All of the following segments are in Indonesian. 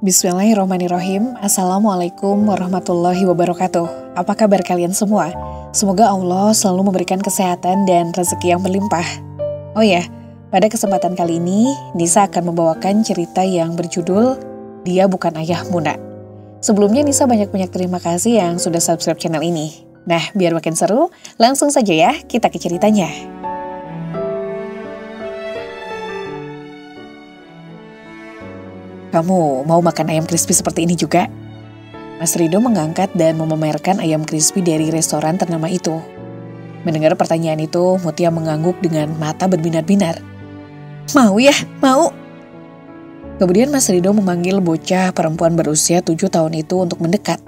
Bismillahirrahmanirrahim. Assalamualaikum warahmatullahi wabarakatuh. Apa kabar kalian semua? Semoga Allah selalu memberikan kesehatan dan rezeki yang berlimpah. Oh ya, pada kesempatan kali ini Nisa akan membawakan cerita yang berjudul Dia Bukan Ayahmu Nak. Sebelumnya Nisa banyak-banyak terima kasih yang sudah subscribe channel ini. Nah, biar makin seru, langsung saja ya kita ke ceritanya. Kamu mau makan ayam crispy seperti ini juga? Mas Rido mengangkat dan memamerkan ayam crispy dari restoran ternama itu. Mendengar pertanyaan itu, Mutia mengangguk dengan mata berbinar-binar. Mau ya, mau. Kemudian Mas Rido memanggil bocah perempuan berusia 7 tahun itu untuk mendekat.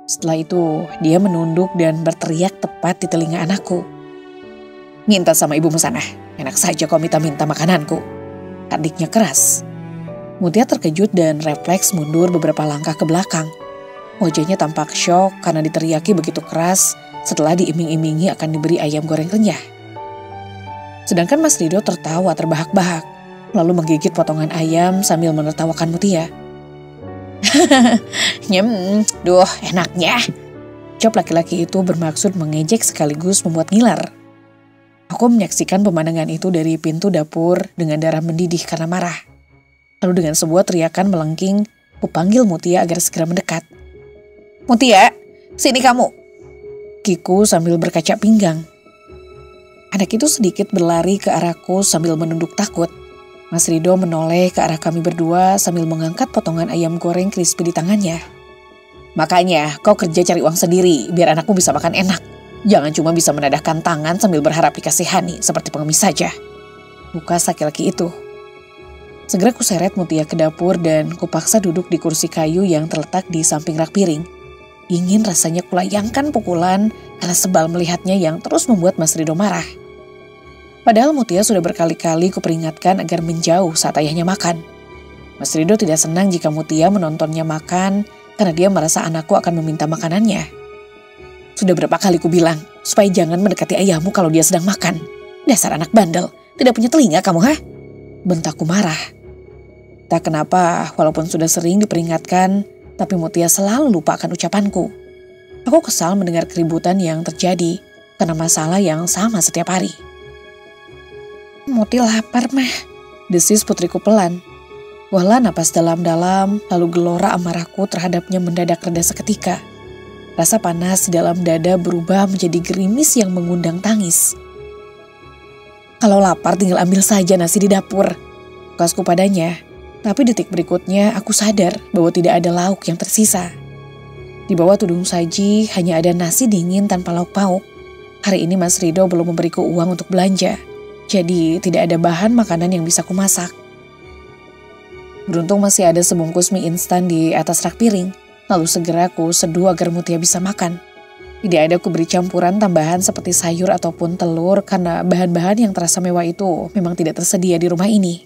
Setelah itu, dia menunduk dan berteriak tepat di telinga anakku. Minta sama ibumu sana, enak saja kau minta-minta makananku. Adiknya keras. Mutia terkejut dan refleks mundur beberapa langkah ke belakang. Wajahnya tampak syok karena diteriaki begitu keras setelah diiming-imingi akan diberi ayam goreng renyah. Sedangkan Mas Rido tertawa terbahak-bahak, lalu menggigit potongan ayam sambil menertawakan Mutia. Duh enaknya. Ucap laki-laki itu bermaksud mengejek sekaligus membuat ngiler. Aku menyaksikan pemandangan itu dari pintu dapur dengan darah mendidih karena marah. Lalu dengan sebuah teriakan melengking, kupanggil Mutia agar segera mendekat. Mutia, sini kamu. Kiku sambil berkaca pinggang. Anak itu sedikit berlari ke arahku sambil menunduk takut. Mas Rido menoleh ke arah kami berdua sambil mengangkat potongan ayam goreng crispy di tangannya. Makanya kau kerja cari uang sendiri biar anakmu bisa makan enak. Jangan cuma bisa menadahkan tangan sambil berharap dikasihani seperti pengemis saja. Lukas laki-laki itu. Segera kuseret Mutia ke dapur dan kupaksa duduk di kursi kayu yang terletak di samping rak piring. Ingin rasanya kulayangkan pukulan karena sebal melihatnya yang terus membuat Mas Rido marah. Padahal Mutia sudah berkali-kali kuperingatkan agar menjauh saat ayahnya makan. Mas Rido tidak senang jika Mutia menontonnya makan karena dia merasa anakku akan meminta makanannya. Sudah berapa kali ku bilang supaya jangan mendekati ayahmu kalau dia sedang makan. Dasar anak bandel, tidak punya telinga kamu ha? Bentakku marah. Tak kenapa, walaupun sudah sering diperingatkan, tapi Mutia selalu lupa akan ucapanku. Aku kesal mendengar keributan yang terjadi karena masalah yang sama setiap hari. Muti lapar mah, desis putriku pelan. Wala napas dalam-dalam, lalu gelora amarahku terhadapnya mendadak reda seketika. Rasa panas di dalam dada berubah menjadi gerimis yang mengundang tangis. Kalau lapar tinggal ambil saja nasi di dapur. Kasku padanya, tapi detik berikutnya aku sadar bahwa tidak ada lauk yang tersisa. Di bawah tudung saji hanya ada nasi dingin tanpa lauk pauk. Hari ini Mas Rido belum memberiku uang untuk belanja, jadi tidak ada bahan makanan yang bisa kumasak. Beruntung masih ada sebungkus mie instan di atas rak piring, lalu segera aku seduh agar Mutia bisa makan. Tidak ada kuberi campuran tambahan seperti sayur ataupun telur karena bahan-bahan yang terasa mewah itu memang tidak tersedia di rumah ini.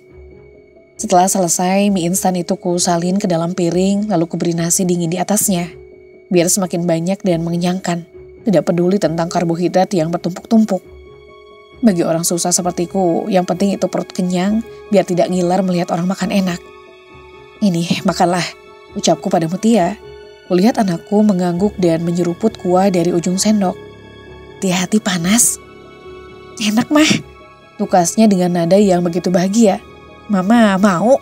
Setelah selesai, mie instan itu ku salin ke dalam piring lalu kuberi nasi dingin di atasnya. Biar semakin banyak dan mengenyangkan. Tidak peduli tentang karbohidrat yang bertumpuk-tumpuk. Bagi orang susah sepertiku, yang penting itu perut kenyang biar tidak ngiler melihat orang makan enak. Ini, makanlah, ucapku pada Mutia. Kulihat anakku mengangguk dan menyeruput kuah dari ujung sendok. Hati-hati panas. Enak mah, tukasnya dengan nada yang begitu bahagia. Mama mau.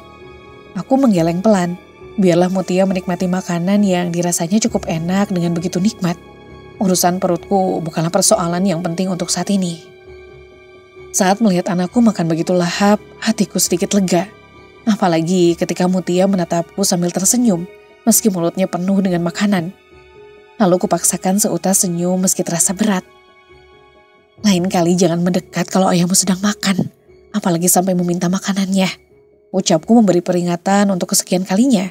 Aku menggeleng pelan. Biarlah Mutia menikmati makanan yang dirasanya cukup enak dengan begitu nikmat. Urusan perutku bukanlah persoalan yang penting untuk saat ini. Saat melihat anakku makan begitu lahap, hatiku sedikit lega. Apalagi ketika Mutia menatapku sambil tersenyum. Meski mulutnya penuh dengan makanan. Lalu kupaksakan seutas senyum meski terasa berat. Lain kali jangan mendekat kalau ayahmu sedang makan. Apalagi sampai meminta makanannya. Ucapku memberi peringatan untuk kesekian kalinya.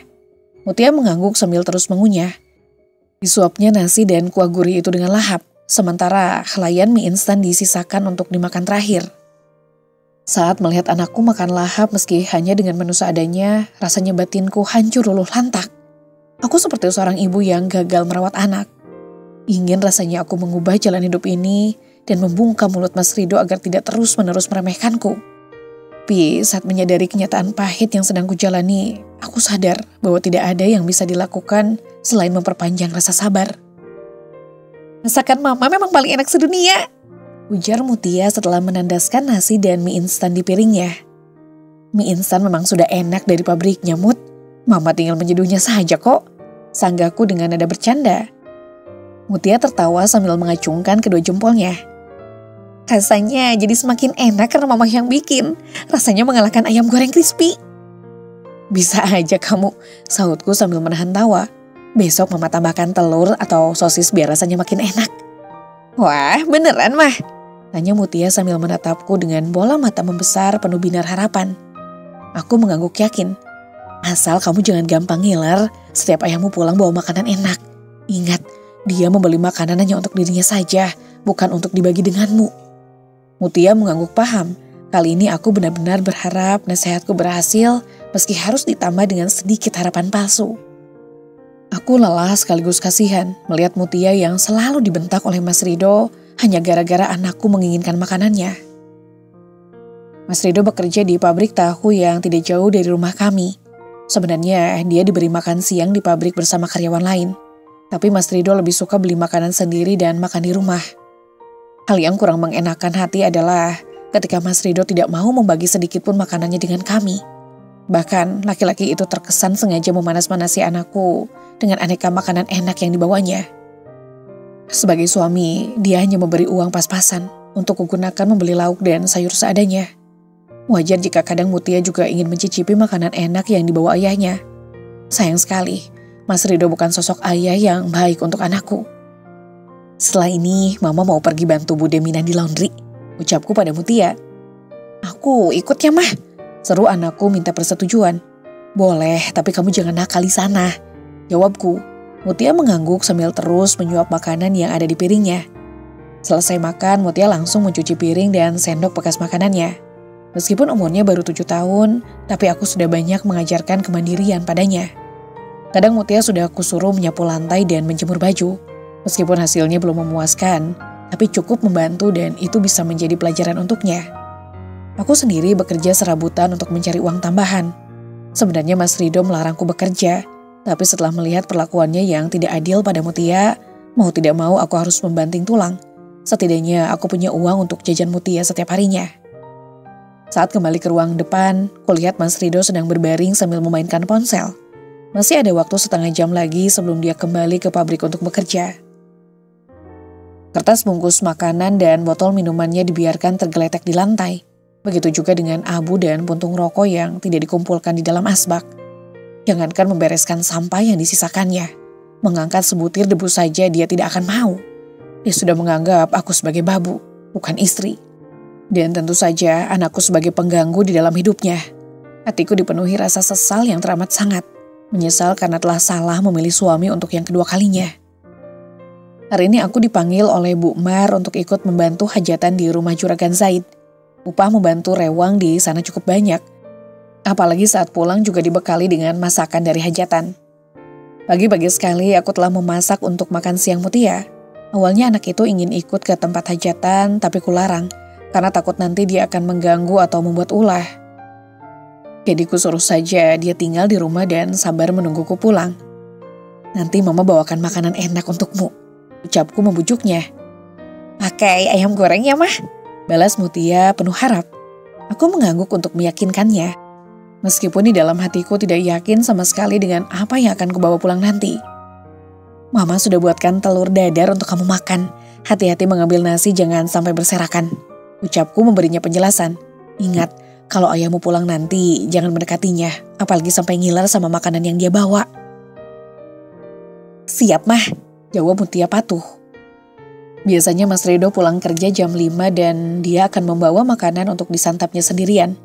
Mutia mengangguk sambil terus mengunyah. Disuapnya nasi dan kuah gurih itu dengan lahap. Sementara helaian mie instan disisakan untuk dimakan terakhir. Saat melihat anakku makan lahap meski hanya dengan menu seadanya, rasanya batinku hancur luluh lantak. Aku seperti seorang ibu yang gagal merawat anak. Ingin rasanya aku mengubah jalan hidup ini dan membungkam mulut Mas Rido agar tidak terus-menerus meremehkanku. Tapi saat menyadari kenyataan pahit yang sedang kujalani, aku sadar bahwa tidak ada yang bisa dilakukan selain memperpanjang rasa sabar. Masakan mama memang paling enak sedunia, ujar Mutia setelah menandaskan nasi dan mie instan di piringnya. Mie instan memang sudah enak dari pabriknya, Mut. Mama tinggal menyeduhnya saja kok, sanggahku dengan nada bercanda. Mutia tertawa sambil mengacungkan kedua jempolnya. Rasanya jadi semakin enak karena mama yang bikin. Rasanya mengalahkan ayam goreng crispy. Bisa aja kamu, sahutku sambil menahan tawa. Besok mama tambahkan telur atau sosis biar rasanya makin enak. Wah, beneran mah? Tanya Mutia sambil menatapku dengan bola mata membesar penuh binar harapan. Aku mengangguk yakin. Asal kamu jangan gampang ngiler setiap ayahmu pulang bawa makanan enak. Ingat, dia membeli makanan hanya untuk dirinya saja, bukan untuk dibagi denganmu. Mutia mengangguk paham. Kali ini aku benar-benar berharap nasihatku berhasil meski harus ditambah dengan sedikit harapan palsu. Aku lelah sekaligus kasihan melihat Mutia yang selalu dibentak oleh Mas Rido hanya gara-gara anakku menginginkan makanannya. Mas Rido bekerja di pabrik tahu yang tidak jauh dari rumah kami. Sebenarnya dia diberi makan siang di pabrik bersama karyawan lain. Tapi Mas Rido lebih suka beli makanan sendiri dan makan di rumah. Hal yang kurang mengenakan hati adalah ketika Mas Rido tidak mau membagi sedikit pun makanannya dengan kami. Bahkan laki-laki itu terkesan sengaja memanas-manasi anakku dengan aneka makanan enak yang dibawanya. Sebagai suami, dia hanya memberi uang pas-pasan untuk kugunakan membeli lauk dan sayur seadanya. Wajar jika kadang Mutia juga ingin mencicipi makanan enak yang dibawa ayahnya. Sayang sekali, Mas Rido bukan sosok ayah yang baik untuk anakku. Setelah ini, Mama mau pergi bantu Bude Mina di laundry, ucapku pada Mutia. Aku ikut ya, Mah, seru anakku minta persetujuan. Boleh, tapi kamu jangan nakal di sana, jawabku. Mutia mengangguk sambil terus menyuap makanan yang ada di piringnya. Selesai makan, Mutia langsung mencuci piring dan sendok bekas makanannya. Meskipun umurnya baru 7 tahun, tapi aku sudah banyak mengajarkan kemandirian padanya. Kadang Mutia sudah aku suruh menyapu lantai dan menjemur baju. Meskipun hasilnya belum memuaskan, tapi cukup membantu dan itu bisa menjadi pelajaran untuknya. Aku sendiri bekerja serabutan untuk mencari uang tambahan. Sebenarnya Mas Rido melarangku bekerja, tapi setelah melihat perlakuannya yang tidak adil pada Mutia, mau tidak mau aku harus membanting tulang. Setidaknya aku punya uang untuk jajan Mutia setiap harinya. Saat kembali ke ruang depan, kulihat Mas Rido sedang berbaring sambil memainkan ponsel. Masih ada waktu setengah jam lagi sebelum dia kembali ke pabrik untuk bekerja. Kertas bungkus makanan dan botol minumannya dibiarkan tergeletak di lantai. Begitu juga dengan abu dan puntung rokok yang tidak dikumpulkan di dalam asbak. Jangankan membereskan sampah yang disisakannya, mengangkat sebutir debu saja dia tidak akan mau. Dia sudah menganggap aku sebagai babu, bukan istri. Dan tentu saja anakku sebagai pengganggu di dalam hidupnya. Hatiku dipenuhi rasa sesal yang teramat sangat. Menyesal karena telah salah memilih suami untuk yang kedua kalinya. Hari ini aku dipanggil oleh Bu Mar untuk ikut membantu hajatan di rumah Juragan Zaid. Upah membantu rewang di sana cukup banyak. Apalagi saat pulang juga dibekali dengan masakan dari hajatan. Pagi-pagi sekali aku telah memasak untuk makan siang Mutia. Awalnya anak itu ingin ikut ke tempat hajatan tapi kularang karena takut nanti dia akan mengganggu atau membuat ulah. Jadi kusuruh saja dia tinggal di rumah dan sabar menungguku pulang. Nanti Mama bawakan makanan enak untukmu, ucapku membujuknya. Pakai ayam goreng ya, Mah? Balas Mutia penuh harap. Aku mengangguk untuk meyakinkannya. Meskipun di dalam hatiku tidak yakin sama sekali dengan apa yang akan kubawa pulang nanti. Mama sudah buatkan telur dadar untuk kamu makan. Hati-hati mengambil nasi, jangan sampai berserakan, ucapku memberinya penjelasan. Ingat, kalau ayahmu pulang nanti, jangan mendekatinya, apalagi sampai ngiler sama makanan yang dia bawa. Siap, Mah, jawab Mutia patuh. Biasanya Mas Rido pulang kerja jam 5 dan dia akan membawa makanan untuk disantapnya sendirian.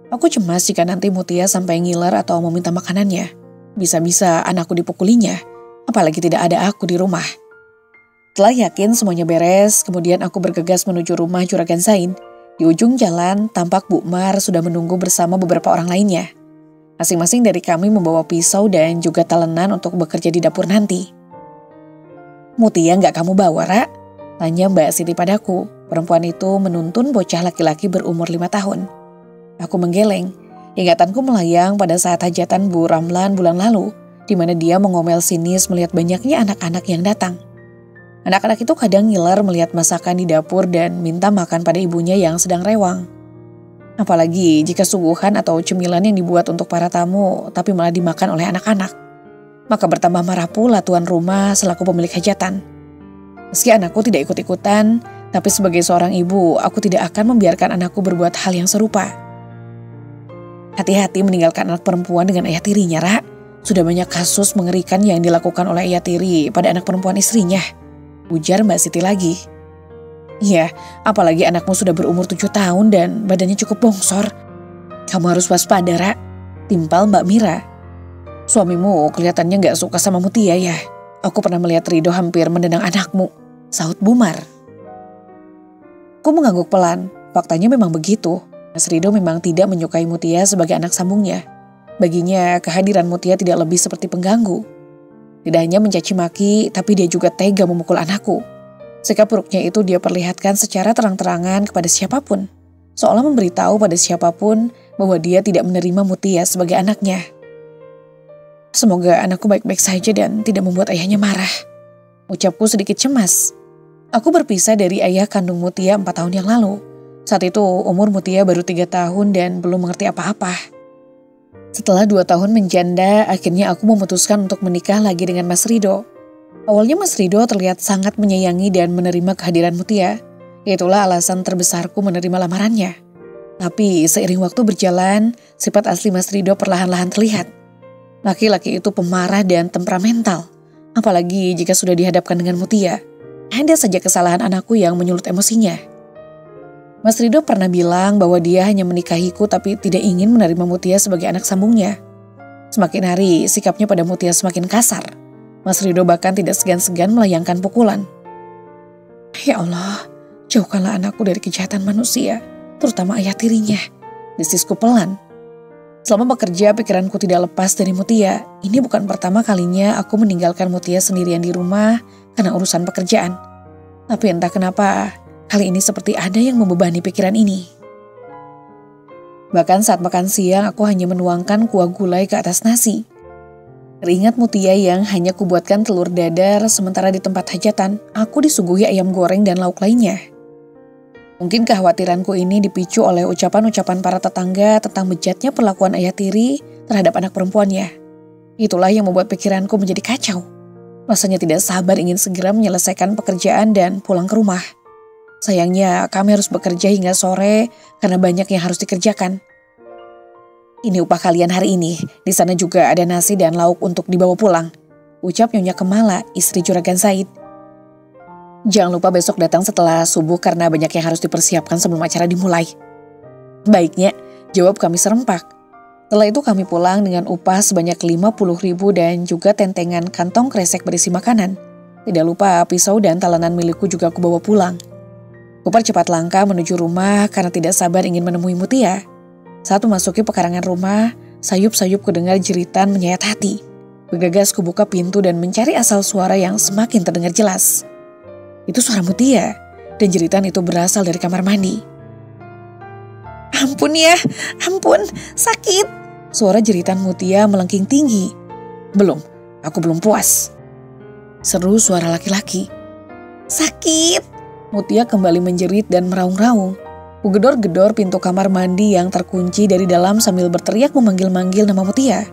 Aku cemas jika nanti Mutia sampai ngiler atau meminta makanannya. Bisa-bisa anakku dipukulinya, apalagi tidak ada aku di rumah. Setelah yakin semuanya beres, kemudian aku bergegas menuju rumah Juragan Zaid. Di ujung jalan, tampak Bu Mar sudah menunggu bersama beberapa orang lainnya. Masing-masing dari kami membawa pisau dan juga talenan untuk bekerja di dapur nanti. Mutia nggak kamu bawa, Ra? Tanya Mbak Siti padaku. Perempuan itu menuntun bocah laki-laki berumur 5 tahun. Aku menggeleng. Ingatanku melayang pada saat hajatan Bu Ramlan bulan lalu, di mana dia mengomel sinis melihat banyaknya anak-anak yang datang. Anak-anak itu kadang ngiler melihat masakan di dapur dan minta makan pada ibunya yang sedang rewang. Apalagi jika suguhan atau cemilan yang dibuat untuk para tamu tapi malah dimakan oleh anak-anak. Maka bertambah marah pula tuan rumah selaku pemilik hajatan. Meski anakku tidak ikut-ikutan, tapi sebagai seorang ibu, aku tidak akan membiarkan anakku berbuat hal yang serupa. Hati-hati meninggalkan anak perempuan dengan ayah tirinya, Ra. Sudah banyak kasus mengerikan yang dilakukan oleh ayah tiri pada anak perempuan istrinya. Ujar Mbak Siti lagi. Iya, apalagi anakmu sudah berumur 7 tahun dan badannya cukup bongsor. Kamu harus waspada, Ra. Timpal Mbak Mira. Suamimu kelihatannya gak suka sama Mutia ya. Aku pernah melihat Rido hampir mendendang anakmu. Sahut Bumar. Aku mengangguk pelan. Faktanya memang begitu. Mas Rido memang tidak menyukai Mutia sebagai anak sambungnya. Baginya kehadiran Mutia tidak lebih seperti pengganggu. Tidak hanya mencaci maki, tapi dia juga tega memukul anakku. Sikap buruknya itu dia perlihatkan secara terang-terangan kepada siapapun. Seolah memberitahu pada siapapun bahwa dia tidak menerima Mutia sebagai anaknya. Semoga anakku baik-baik saja dan tidak membuat ayahnya marah. Ucapku sedikit cemas. Aku berpisah dari ayah kandung Mutia 4 tahun yang lalu. Saat itu umur Mutia baru 3 tahun dan belum mengerti apa-apa. Setelah 2 tahun menjanda, akhirnya aku memutuskan untuk menikah lagi dengan Mas Rido. Awalnya Mas Rido terlihat sangat menyayangi dan menerima kehadiran Mutia. Itulah alasan terbesarku menerima lamarannya. Tapi seiring waktu berjalan, sifat asli Mas Rido perlahan-lahan terlihat. Laki-laki itu pemarah dan temperamental. Apalagi jika sudah dihadapkan dengan Mutia. Ada saja kesalahan anakku yang menyulut emosinya. Mas Rido pernah bilang bahwa dia hanya menikahiku tapi tidak ingin menerima Mutia sebagai anak sambungnya. Semakin hari sikapnya pada Mutia semakin kasar. Mas Rido bahkan tidak segan-segan melayangkan pukulan. Ya Allah, jauhkanlah anakku dari kejahatan manusia, terutama ayah tirinya. Desisku pelan. Selama bekerja pikiranku tidak lepas dari Mutia. Ini bukan pertama kalinya aku meninggalkan Mutia sendirian di rumah karena urusan pekerjaan. Tapi entah kenapa, kali ini seperti ada yang membebani pikiran ini. Bahkan saat makan siang aku hanya menuangkan kuah gulai ke atas nasi. Teringat Mutia yang hanya kubuatkan telur dadar sementara di tempat hajatan aku disuguhi ayam goreng dan lauk lainnya. Mungkin kekhawatiranku ini dipicu oleh ucapan-ucapan para tetangga tentang bejatnya perlakuan ayah tiri terhadap anak perempuannya. Itulah yang membuat pikiranku menjadi kacau. Rasanya tidak sabar ingin segera menyelesaikan pekerjaan dan pulang ke rumah. Sayangnya kami harus bekerja hingga sore karena banyak yang harus dikerjakan. Ini upah kalian hari ini. Di sana juga ada nasi dan lauk untuk dibawa pulang. Ucap Nyonya Kemala, istri Juragan Said. Jangan lupa besok datang setelah subuh karena banyak yang harus dipersiapkan sebelum acara dimulai. Baiknya, jawab kami serempak. Setelah itu kami pulang dengan upah sebanyak 50.000 dan juga tentengan kantong kresek berisi makanan. Tidak lupa pisau dan talenan milikku juga aku bawa pulang. Kupercepat langkah menuju rumah karena tidak sabar ingin menemui Mutia. Saat memasuki pekarangan rumah, sayup-sayup kudengar jeritan menyayat hati. Bergegas kubuka pintu dan mencari asal suara yang semakin terdengar jelas. Itu suara Mutia, dan jeritan itu berasal dari kamar mandi. Ampun ya, ampun, sakit. Suara jeritan Mutia melengking tinggi. Belum, aku belum puas. Seru suara laki-laki. Sakit. Mutia kembali menjerit dan meraung-raung. Kugedor-gedor pintu kamar mandi yang terkunci dari dalam sambil berteriak memanggil-manggil nama Mutia.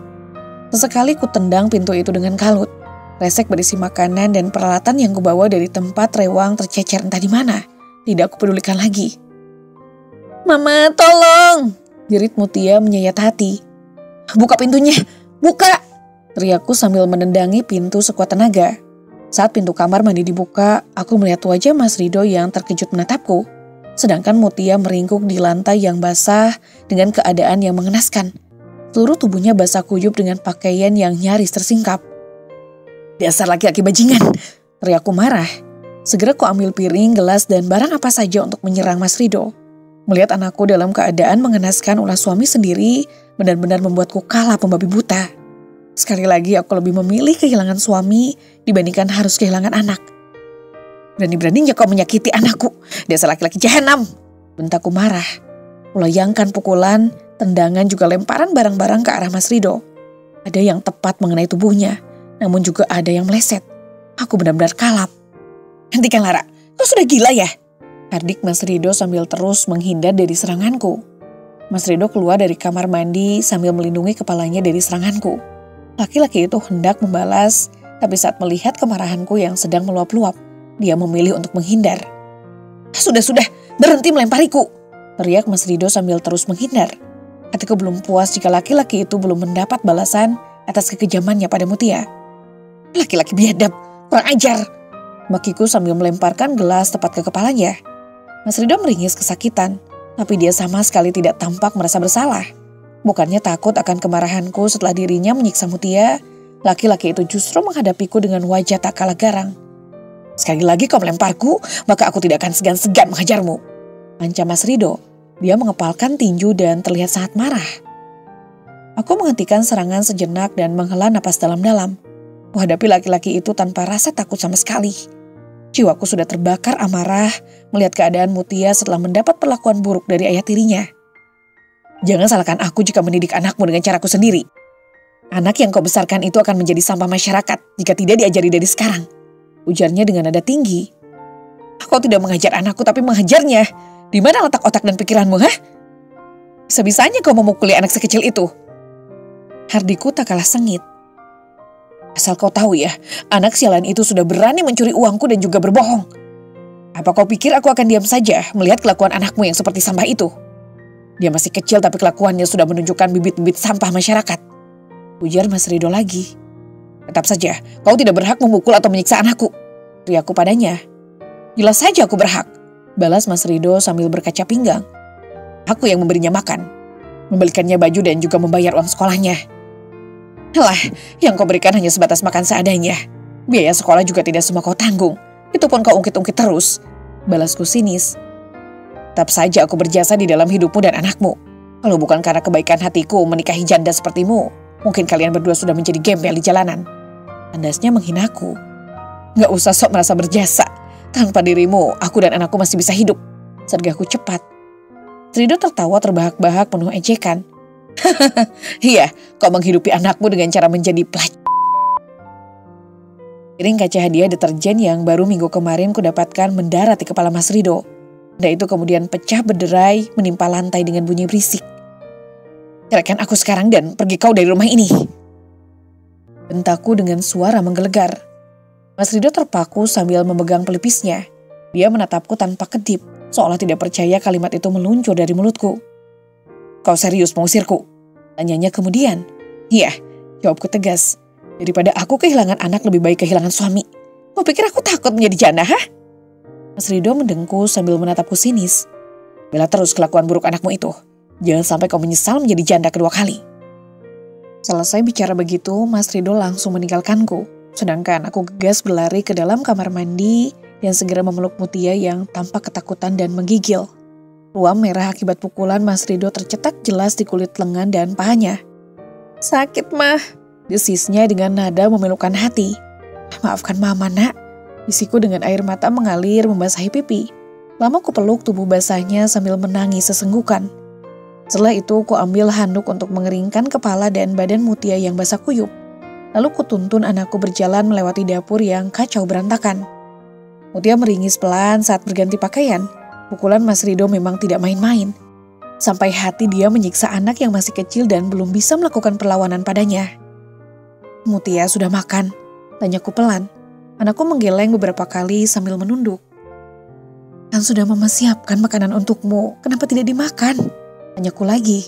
Sesekali kutendang pintu itu dengan kalut. Resek berisi makanan dan peralatan yang kubawa dari tempat rewang tercecer entah di mana. Tidak kupedulikan lagi. Mama, tolong! Jerit Mutia menyayat hati. Buka pintunya, buka! Teriakku sambil menendangi pintu sekuat tenaga. Saat pintu kamar mandi dibuka, aku melihat wajah Mas Rido yang terkejut menatapku. Sedangkan Mutia meringkuk di lantai yang basah dengan keadaan yang mengenaskan. Seluruh tubuhnya basah kuyup dengan pakaian yang nyaris tersingkap. Dasar laki-laki bajingan, teriakku marah. Segera ku ambil piring, gelas, dan barang apa saja untuk menyerang Mas Rido. Melihat anakku dalam keadaan mengenaskan ulah suami sendiri, benar-benar membuatku kalah pembabi buta. Sekali lagi aku lebih memilih kehilangan suami dibandingkan harus kehilangan anak. Berani-beraninya kau menyakiti anakku, dasar laki-laki jahanam, bentakku marah. Kulayangkan pukulan, tendangan juga lemparan barang-barang ke arah Mas Rido. Ada yang tepat mengenai tubuhnya, namun juga ada yang meleset. Aku benar-benar kalap. Hentikan Lara, kau sudah gila ya? Hardik Mas Rido sambil terus menghindar dari seranganku. Mas Rido keluar dari kamar mandi sambil melindungi kepalanya dari seranganku. Laki-laki itu hendak membalas, tapi saat melihat kemarahanku yang sedang meluap-luap, dia memilih untuk menghindar. Sudah, berhenti melempariku, teriak Mas Rido sambil terus menghindar. Hatiku belum puas jika laki-laki itu belum mendapat balasan atas kekejamannya pada Mutia. Laki-laki biadab, kurang ajar, makiku sambil melemparkan gelas tepat ke kepalanya. Mas Rido meringis kesakitan, tapi dia sama sekali tidak tampak merasa bersalah. Bukannya takut akan kemarahanku setelah dirinya menyiksa Mutia, laki-laki itu justru menghadapiku dengan wajah tak kalah garang. Sekali lagi kau melemparku, maka aku tidak akan segan-segan menghajarmu, ancam Mas Rido. Dia mengepalkan tinju dan terlihat sangat marah. Aku menghentikan serangan sejenak dan menghela napas dalam-dalam. Menghadapi laki-laki itu tanpa rasa takut sama sekali. Jiwaku sudah terbakar amarah melihat keadaan Mutia setelah mendapat perlakuan buruk dari ayah tirinya. Jangan salahkan aku jika mendidik anakmu dengan caraku sendiri. Anak yang kau besarkan itu akan menjadi sampah masyarakat jika tidak diajari dari sekarang, ujarnya dengan nada tinggi. Aku tidak mengajar anakku tapi menghajarnya. Di mana letak otak dan pikiranmu, hah? Bisa-bisanya kau memukuli anak sekecil itu. Hardiku tak kalah sengit. Asal kau tahu ya, anak sialan itu sudah berani mencuri uangku dan juga berbohong. Apa kau pikir aku akan diam saja melihat kelakuan anakmu yang seperti sampah itu? Dia masih kecil tapi kelakuannya sudah menunjukkan bibit-bibit sampah masyarakat, ujar Mas Rido lagi. Tetap saja, kau tidak berhak memukul atau menyiksa anakku, teriakku padanya. Jelas saja aku berhak, balas Mas Rido sambil berkaca pinggang. Aku yang memberinya makan, membelikannya baju dan juga membayar uang sekolahnya. Alah, yang kau berikan hanya sebatas makan seadanya. Biaya sekolah juga tidak semua kau tanggung. Itu pun kau ungkit-ungkit terus, balasku sinis. Tetap saja aku berjasa di dalam hidupmu dan anakmu. Kalau bukan karena kebaikan hatiku menikahi janda sepertimu, mungkin kalian berdua sudah menjadi gembel di jalanan. Tandasnya menghinaku. Gak usah sok merasa berjasa. Tanpa dirimu, aku dan anakku masih bisa hidup, sergahku cepat. Rido tertawa terbahak-bahak penuh ejekan. Iya, kau menghidupi anakmu dengan cara menjadi pelacur. Piring kaca hadiah deterjen yang baru minggu kemarin kudapatkan mendarat di kepala Mas Rido. Dan itu kemudian pecah berderai menimpa lantai dengan bunyi berisik. Ceraikan aku sekarang dan pergi kau dari rumah ini, bentakku dengan suara menggelegar. Mas Rido terpaku sambil memegang pelipisnya. Dia menatapku tanpa kedip, seolah tidak percaya kalimat itu meluncur dari mulutku. Kau serius mengusirku? Tanyanya kemudian. Iya, jawabku tegas. Daripada aku kehilangan anak lebih baik kehilangan suami. Kau pikir aku takut menjadi janda, hah? Mas Rido mendengku sambil menatapku sinis. Bela terus kelakuan buruk anakmu itu. Jangan sampai kau menyesal menjadi janda kedua kali. Selesai bicara begitu, Mas Rido langsung meninggalkanku. Sedangkan aku gegas berlari ke dalam kamar mandi dan segera memeluk Mutia yang tampak ketakutan dan menggigil. Ruam merah akibat pukulan Mas Rido tercetak jelas di kulit lengan dan pahanya. Sakit mah, desisnya dengan nada memilukan hati. Maafkan mama nak, bisiku dengan air mata mengalir membasahi pipi. Lama ku peluk tubuh basahnya sambil menangis sesenggukan. Setelah itu ku ambil handuk untuk mengeringkan kepala dan badan Mutia yang basah kuyup. Lalu ku tuntun anakku berjalan melewati dapur yang kacau berantakan. Mutia meringis pelan saat berganti pakaian. Pukulan Mas Rido memang tidak main-main. Sampai hati dia menyiksa anak yang masih kecil dan belum bisa melakukan perlawanan padanya. Mutia sudah makan? Tanyaku pelan. Anakku menggeleng beberapa kali sambil menunduk. Kan sudah mama siapkan makanan untukmu, kenapa tidak dimakan? Tanyaku lagi.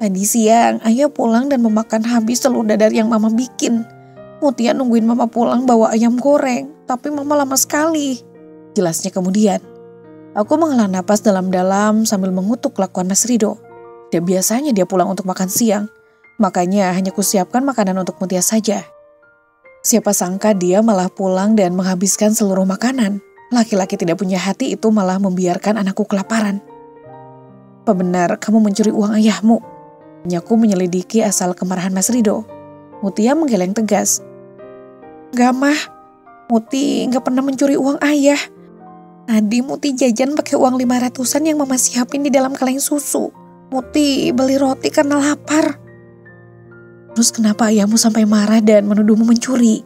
Tadi siang ayah pulang dan memakan habis telur dadar yang mama bikin. Mutia nungguin mama pulang bawa ayam goreng, tapi mama lama sekali, jelasnya kemudian. Aku menghela napas dalam-dalam sambil mengutuk kelakuan Mas Rido. Tidak biasanya dia pulang untuk makan siang, makanya hanya kusiapkan makanan untuk Mutia saja. Siapa sangka dia malah pulang dan menghabiskan seluruh makanan. Laki-laki tidak punya hati itu malah membiarkan anakku kelaparan. Apa benar kamu mencuri uang ayahmu? Tanyaku menyelidiki asal kemarahan Mas Rido. Mutia menggeleng tegas. Enggak mah, Muti enggak pernah mencuri uang ayah. Tadi Muti jajan pakai uang 500-an yang Mama siapin di dalam kaleng susu. Muti beli roti karena lapar. Terus kenapa ayahmu sampai marah dan menuduhmu mencuri?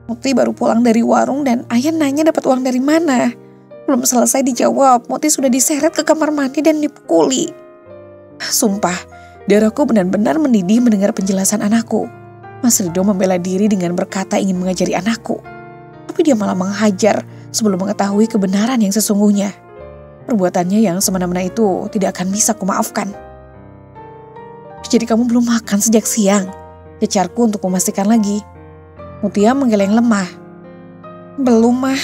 Muti baru pulang dari warung dan ayah nanya dapat uang dari mana. Belum selesai dijawab, Muti sudah diseret ke kamar mandi dan dipukuli. Sumpah, darahku benar-benar mendidih mendengar penjelasan anakku. Mas Rido membela diri dengan berkata ingin mengajari anakku. Tapi dia malah menghajar sebelum mengetahui kebenaran yang sesungguhnya. Perbuatannya yang semena-mena itu tidak akan bisa kumaafkan. Jadi kamu belum makan sejak siang? Cecarku untuk memastikan lagi. Mutia menggeleng lemah. Belum, Mah.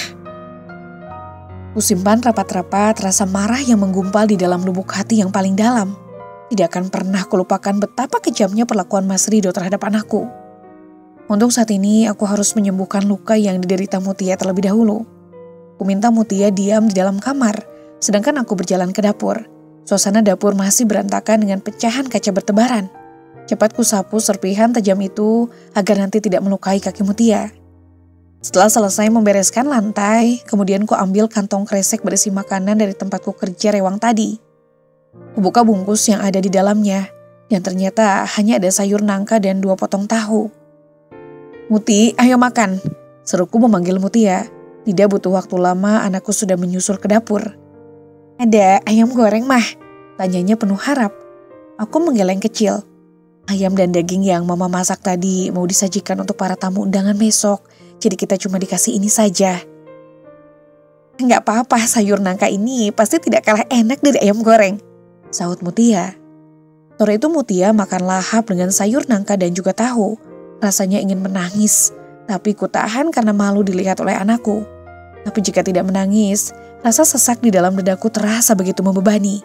Kusimpan rapat-rapat rasa marah yang menggumpal di dalam lubuk hati yang paling dalam. Tidak akan pernah kulupakan betapa kejamnya perlakuan Mas Rido terhadap anakku. Untuk saat ini aku harus menyembuhkan luka yang diderita Mutia terlebih dahulu. Ku minta Mutia diam di dalam kamar, sedangkan aku berjalan ke dapur. Suasana dapur masih berantakan dengan pecahan kaca bertebaran. Cepat ku sapu serpihan tajam itu agar nanti tidak melukai kaki Mutia. Setelah selesai membereskan lantai, kemudian ku ambil kantong kresek berisi makanan dari tempatku kerja rewang tadi. Ku buka bungkus yang ada di dalamnya, dan ternyata hanya ada sayur nangka dan 2 potong tahu. Muti, ayo makan, seruku memanggil Mutia. Tidak butuh waktu lama anakku sudah menyusul ke dapur. Ada ayam goreng, Mah? Tanyanya penuh harap. Aku menggeleng kecil. Ayam dan daging yang Mama masak tadi mau disajikan untuk para tamu undangan besok. Jadi kita cuma dikasih ini saja. Enggak apa-apa, sayur nangka ini pasti tidak kalah enak dari ayam goreng, sahut Mutia. Sore itu Mutia makan lahap dengan sayur nangka dan juga tahu. Rasanya ingin menangis, tapi ku tahan karena malu dilihat oleh anakku. Tapi jika tidak menangis, rasa sesak di dalam dadaku terasa begitu membebani.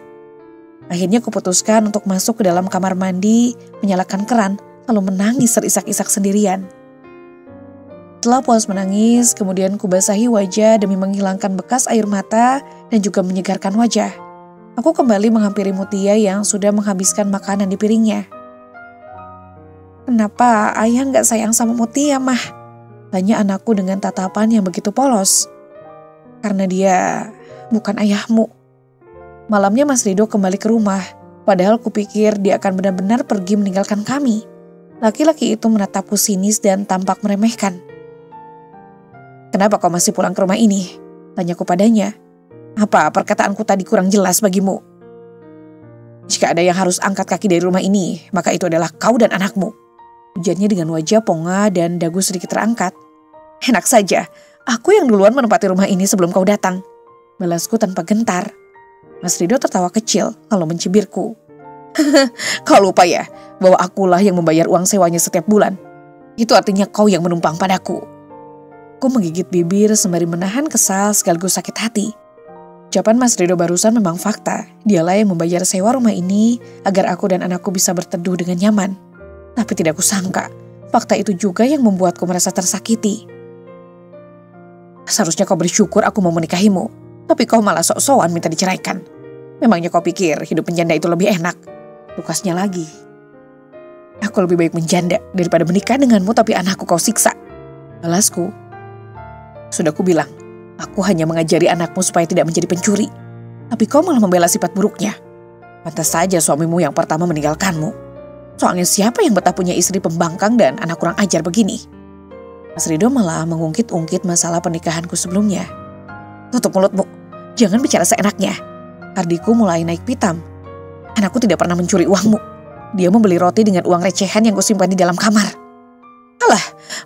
Akhirnya kuputuskan untuk masuk ke dalam kamar mandi, menyalakan keran, lalu menangis terisak-isak sendirian. Setelah puas menangis, kemudian kubasahi wajah demi menghilangkan bekas air mata dan juga menyegarkan wajah. Aku kembali menghampiri Mutia yang sudah menghabiskan makanan di piringnya. Kenapa ayah gak sayang sama Mutia, Mah? Tanya anakku dengan tatapan yang begitu polos. Karena dia bukan ayahmu. Malamnya Mas Rido kembali ke rumah, padahal kupikir dia akan benar-benar pergi meninggalkan kami. Laki-laki itu menatapku sinis dan tampak meremehkan. Kenapa kau masih pulang ke rumah ini? Tanyaku padanya. Apa perkataanku tadi kurang jelas bagimu? Jika ada yang harus angkat kaki dari rumah ini, maka itu adalah kau dan anakmu. Ujarnya dengan wajah ponga dan dagu sedikit terangkat. Enak saja, aku yang duluan menempati rumah ini sebelum kau datang. Balasku tanpa gentar. Mas Rido tertawa kecil lalu mencibirku. Kau lupa ya, bahwa akulah yang membayar uang sewanya setiap bulan. Itu artinya kau yang menumpang padaku. Aku menggigit bibir sembari menahan kesal sekaligus sakit hati. Ucapan Mas Rido barusan memang fakta. Dialah yang membayar sewa rumah ini agar aku dan anakku bisa berteduh dengan nyaman. Tapi tidak kusangka, fakta itu juga yang membuatku merasa tersakiti. Seharusnya kau bersyukur aku mau menikahimu, tapi kau malah sok-sokan minta diceraikan. Memangnya kau pikir hidup menjanda itu lebih enak? Lukasnya lagi. Aku lebih baik menjanda daripada menikah denganmu tapi anakku kau siksa. Balasku. Sudah kubilang, aku hanya mengajari anakmu supaya tidak menjadi pencuri. Tapi kau malah membela sifat buruknya. Pantas saja suamimu yang pertama meninggalkanmu. Soalnya siapa yang betah punya istri pembangkang dan anak kurang ajar begini? Mas Rido malah mengungkit-ungkit masalah pernikahanku sebelumnya. Tutup mulutmu, jangan bicara seenaknya. Ardiku mulai naik pitam. Anakku tidak pernah mencuri uangmu. Dia membeli roti dengan uang recehan yang kusimpan di dalam kamar. Alah,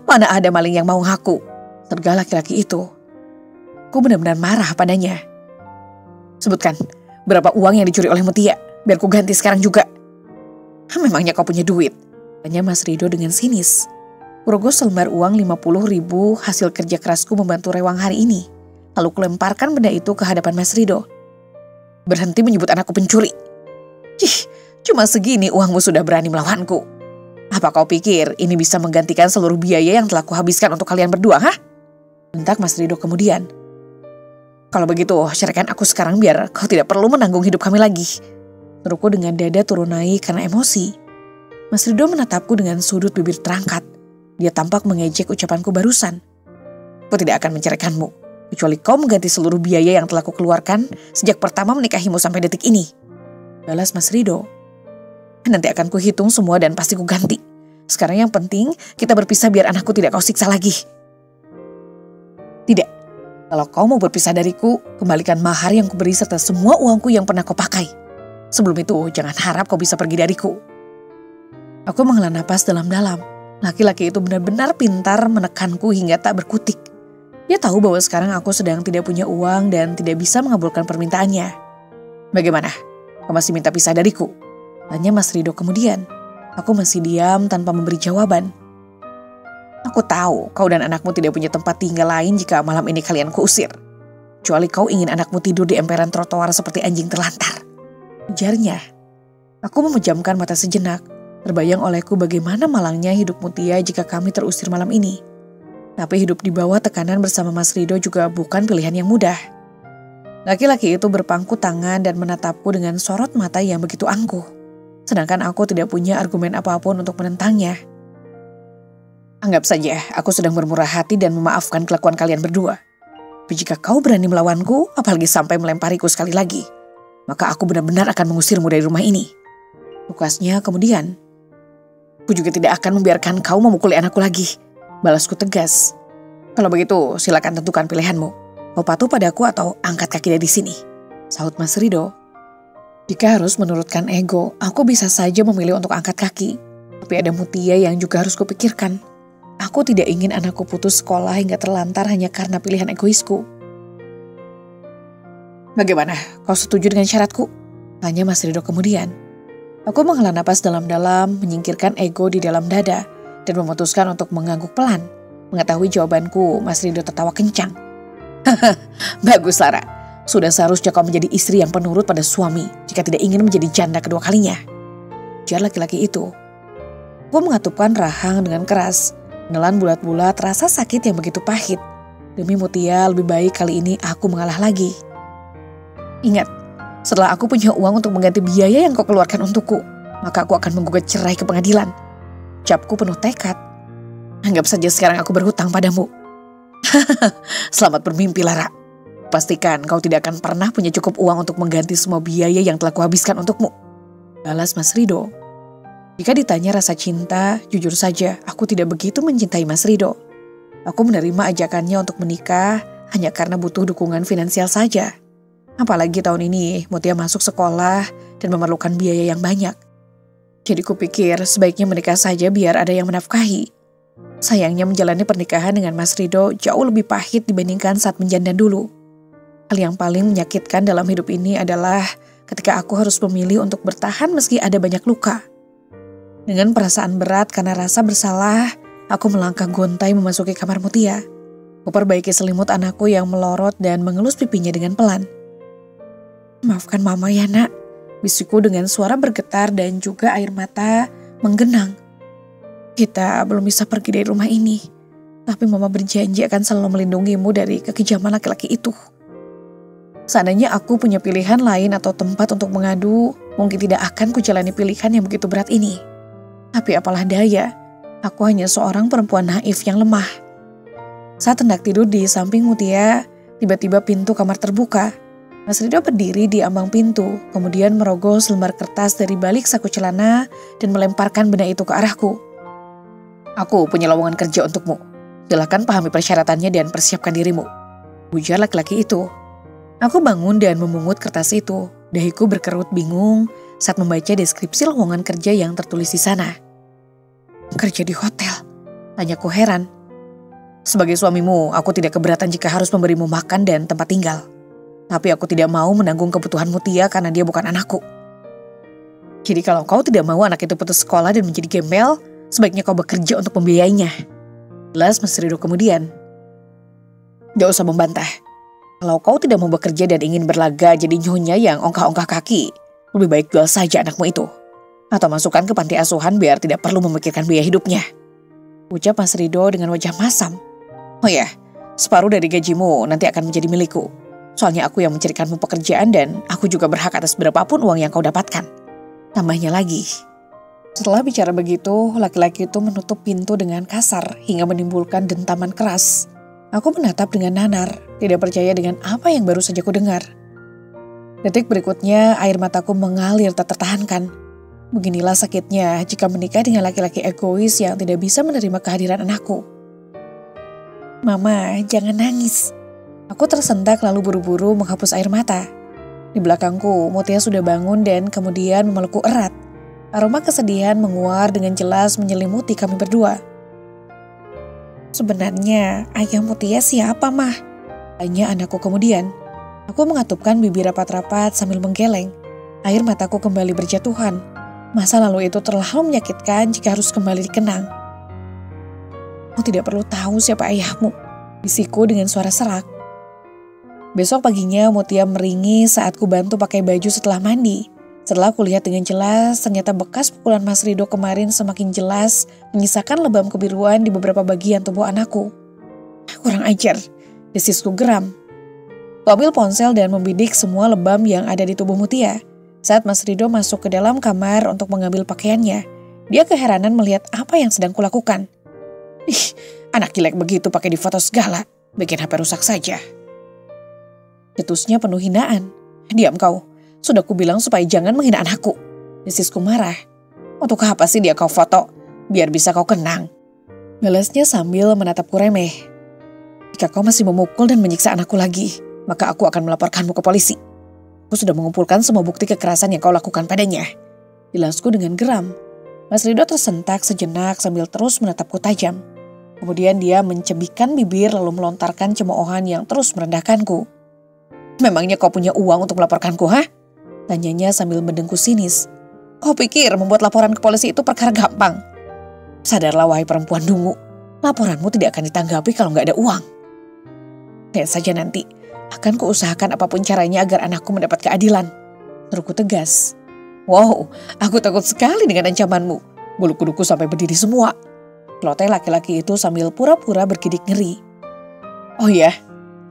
mana ada maling yang mau ngaku? Sergah laki-laki itu. Aku benar-benar marah padanya. Sebutkan, berapa uang yang dicuri oleh Mutia? Biar ku ganti sekarang juga. Memangnya kau punya duit? Tanya Mas Rido dengan sinis. Kurogoh selembar uang 50.000 hasil kerja kerasku membantu rewang hari ini. Lalu kulemparkan benda itu ke hadapan Mas Rido. Berhenti menyebut anakku pencuri. Cuma segini uangmu sudah berani melawanku. Apa kau pikir ini bisa menggantikan seluruh biaya yang telah kuhabiskan untuk kalian berdua, hah? Bentak Mas Rido kemudian. Kalau begitu, ceraikan aku sekarang biar kau tidak perlu menanggung hidup kami lagi. Seruku dengan dada turun naik karena emosi. Mas Rido menatapku dengan sudut bibir terangkat. Dia tampak mengejek ucapanku barusan. Aku tidak akan menceraikanmu. kecuali kau mengganti seluruh biaya yang telah kukeluarkan sejak pertama menikahimu sampai detik ini. Balas Mas Rido. Nanti akan kuhitung semua dan pasti kuganti. Sekarang yang penting kita berpisah biar anakku tidak kau siksa lagi. Tidak, kalau kau mau berpisah dariku, kembalikan mahar yang kuberi serta semua uangku yang pernah kau pakai. Sebelum itu jangan harap kau bisa pergi dariku. Aku menghela napas dalam-dalam. Laki-laki itu benar-benar pintar menekanku hingga tak berkutik. Dia tahu bahwa sekarang aku sedang tidak punya uang dan tidak bisa mengabulkan permintaannya. Bagaimana? Kau masih minta pisah dariku? Tanya Mas Rido kemudian. Aku masih diam tanpa memberi jawaban. Aku tahu kau dan anakmu tidak punya tempat tinggal lain jika malam ini kalian kuusir. Kecuali kau ingin anakmu tidur di emperan trotoar seperti anjing terlantar. Ujarnya. Aku memejamkan mata sejenak. Terbayang olehku bagaimana malangnya hidup Mutia jika kami terusir malam ini. Tapi hidup di bawah tekanan bersama Mas Rido juga bukan pilihan yang mudah. Laki-laki itu berpangku tangan dan menatapku dengan sorot mata yang begitu angkuh. Sedangkan aku tidak punya argumen apapun untuk menentangnya. Anggap saja aku sedang bermurah hati dan memaafkan kelakuan kalian berdua. Tapi jika kau berani melawanku, apalagi sampai melempariku sekali lagi, maka aku benar-benar akan mengusirmu dari rumah ini. Lukasnya kemudian, aku juga tidak akan membiarkan kau memukuli anakku lagi. Balasku tegas. Kalau begitu silakan tentukan pilihanmu. Kau patuh padaku atau angkat kaki dari sini. Sahut Mas Rido. Jika harus menurutkan ego, aku bisa saja memilih untuk angkat kaki. Tapi ada Mutia yang juga harus kupikirkan. Aku tidak ingin anakku putus sekolah hingga terlantar hanya karena pilihan egoisku. Bagaimana? Kau setuju dengan syaratku? Tanya Mas Rido kemudian. Aku menghela napas dalam-dalam, menyingkirkan ego di dalam dada, dan memutuskan untuk mengangguk pelan. Mengetahui jawabanku, Mas Rido tertawa kencang. Bagus Lara, sudah seharusnya kau menjadi istri yang penurut pada suami jika tidak ingin menjadi janda kedua kalinya. Ujar laki-laki itu. Aku mengatupkan rahang dengan keras, menelan bulat-bulat rasa sakit yang begitu pahit. Demi Mutia, lebih baik kali ini aku mengalah lagi. Ingat, setelah aku punya uang untuk mengganti biaya yang kau keluarkan untukku, maka aku akan menggugat cerai ke pengadilan. Ucapku penuh tekad. Anggap saja sekarang aku berhutang padamu. Selamat bermimpi Lara. Pastikan kau tidak akan pernah punya cukup uang untuk mengganti semua biaya yang telah kuhabiskan untukmu. Balas Mas Rido. Jika ditanya rasa cinta, jujur saja aku tidak begitu mencintai Mas Rido. Aku menerima ajakannya untuk menikah hanya karena butuh dukungan finansial saja. Apalagi tahun ini Mutia masuk sekolah dan memerlukan biaya yang banyak. Jadi kupikir sebaiknya menikah saja biar ada yang menafkahi. Sayangnya menjalani pernikahan dengan Mas Rido jauh lebih pahit dibandingkan saat menjanda dulu. Hal yang paling menyakitkan dalam hidup ini adalah ketika aku harus memilih untuk bertahan meski ada banyak luka. Dengan perasaan berat karena rasa bersalah, aku melangkah gontai memasuki kamar Mutia. Kuperbaiki selimut anakku yang melorot dan mengelus pipinya dengan pelan. Maafkan Mama ya nak, bisikku dengan suara bergetar dan juga air mata menggenang. Kita belum bisa pergi dari rumah ini, tapi Mama berjanji akan selalu melindungimu dari kekejaman laki-laki itu. Seandainya aku punya pilihan lain atau tempat untuk mengadu, mungkin tidak akan kujalani pilihan yang begitu berat ini. Tapi apalah daya, aku hanya seorang perempuan naif yang lemah. Saat hendak tidur di samping Mutia, tiba-tiba pintu kamar terbuka. Mas Rido berdiri di ambang pintu, kemudian merogoh selembar kertas dari balik saku celana dan melemparkan benda itu ke arahku. Aku punya lowongan kerja untukmu. Silakan pahami persyaratannya dan persiapkan dirimu. Ujar laki-laki itu. Aku bangun dan memungut kertas itu. Dahiku berkerut bingung saat membaca deskripsi lowongan kerja yang tertulis di sana. Kerja di hotel? Tanyaku heran. Sebagai suamimu, aku tidak keberatan jika harus memberimu makan dan tempat tinggal. Tapi aku tidak mau menanggung kebutuhan Mutia karena dia bukan anakku. Jadi kalau kau tidak mau anak itu putus sekolah dan menjadi gembel, sebaiknya kau bekerja untuk membiayainya. Jelas Mas Rido kemudian. Gak usah membantah. Kalau kau tidak mau bekerja dan ingin berlaga jadi nyonya yang ongkah-ongkah kaki, lebih baik jual saja anakmu itu. Atau masukkan ke panti asuhan biar tidak perlu memikirkan biaya hidupnya. Ucap Mas Rido dengan wajah masam. Oh ya, separuh dari gajimu nanti akan menjadi milikku. Soalnya aku yang mencarikanmu pekerjaan dan aku juga berhak atas berapapun uang yang kau dapatkan. Tambahnya lagi. Setelah bicara begitu, laki-laki itu menutup pintu dengan kasar hingga menimbulkan dentaman keras. Aku menatap dengan nanar, tidak percaya dengan apa yang baru saja ku dengar. Detik berikutnya air mataku mengalir tak tertahankan. Beginilah sakitnya jika menikah dengan laki-laki egois yang tidak bisa menerima kehadiran anakku. Mama, jangan nangis. Aku tersentak lalu buru-buru menghapus air mata. Di belakangku, Mutia sudah bangun dan kemudian memelukku erat. Aroma kesedihan menguar dengan jelas menyelimuti kami berdua. Sebenarnya ayah Mutia siapa, Mah? Tanya anakku kemudian. Aku mengatupkan bibir rapat-rapat sambil menggeleng. Air mataku kembali berjatuhan. Masa lalu itu terlalu menyakitkan jika harus kembali dikenang. Kamu tidak perlu tahu siapa ayahmu, bisikku dengan suara serak. Besok paginya Mutia meringis saat ku bantu pakai baju setelah mandi. Setelah kulihat dengan jelas, ternyata bekas pukulan Mas Rido kemarin semakin jelas menyisakan lebam kebiruan di beberapa bagian tubuh anakku. Kurang ajar, desisku geram. Ku ambil ponsel dan membidik semua lebam yang ada di tubuh Mutia. Saat Mas Rido masuk ke dalam kamar untuk mengambil pakaiannya, dia keheranan melihat apa yang sedang kulakukan. Ih, anak jelek begitu pakai difoto segala, bikin HP rusak saja. Cetusnya penuh hinaan. Diam kau, sudah kubilang supaya jangan menghina anakku. Desisku marah. Untuk apa sih dia kau foto? Biar bisa kau kenang. Balasnya sambil menatapku remeh. Jika kau masih memukul dan menyiksa anakku lagi, maka aku akan melaporkanmu ke polisi. Aku sudah mengumpulkan semua bukti kekerasan yang kau lakukan padanya. Jelasku dengan geram. Mas Rido tersentak sejenak sambil terus menatapku tajam. Kemudian dia mencebikkan bibir lalu melontarkan cemoohan yang terus merendahkanku. Memangnya kau punya uang untuk melaporkanku, ha? Tanyanya sambil mendengku sinis. Kau pikir membuat laporan ke polisi itu perkara gampang? Sadarlah wahai perempuan dungu, laporanmu tidak akan ditanggapi kalau nggak ada uang. Lihat saja nanti, akan kuusahakan apapun caranya agar anakku mendapat keadilan. Seruku tegas. Wow, aku takut sekali dengan ancamanmu. Bulu kuduku sampai berdiri semua. Celoteh laki-laki itu sambil pura-pura bergidik ngeri. Oh ya,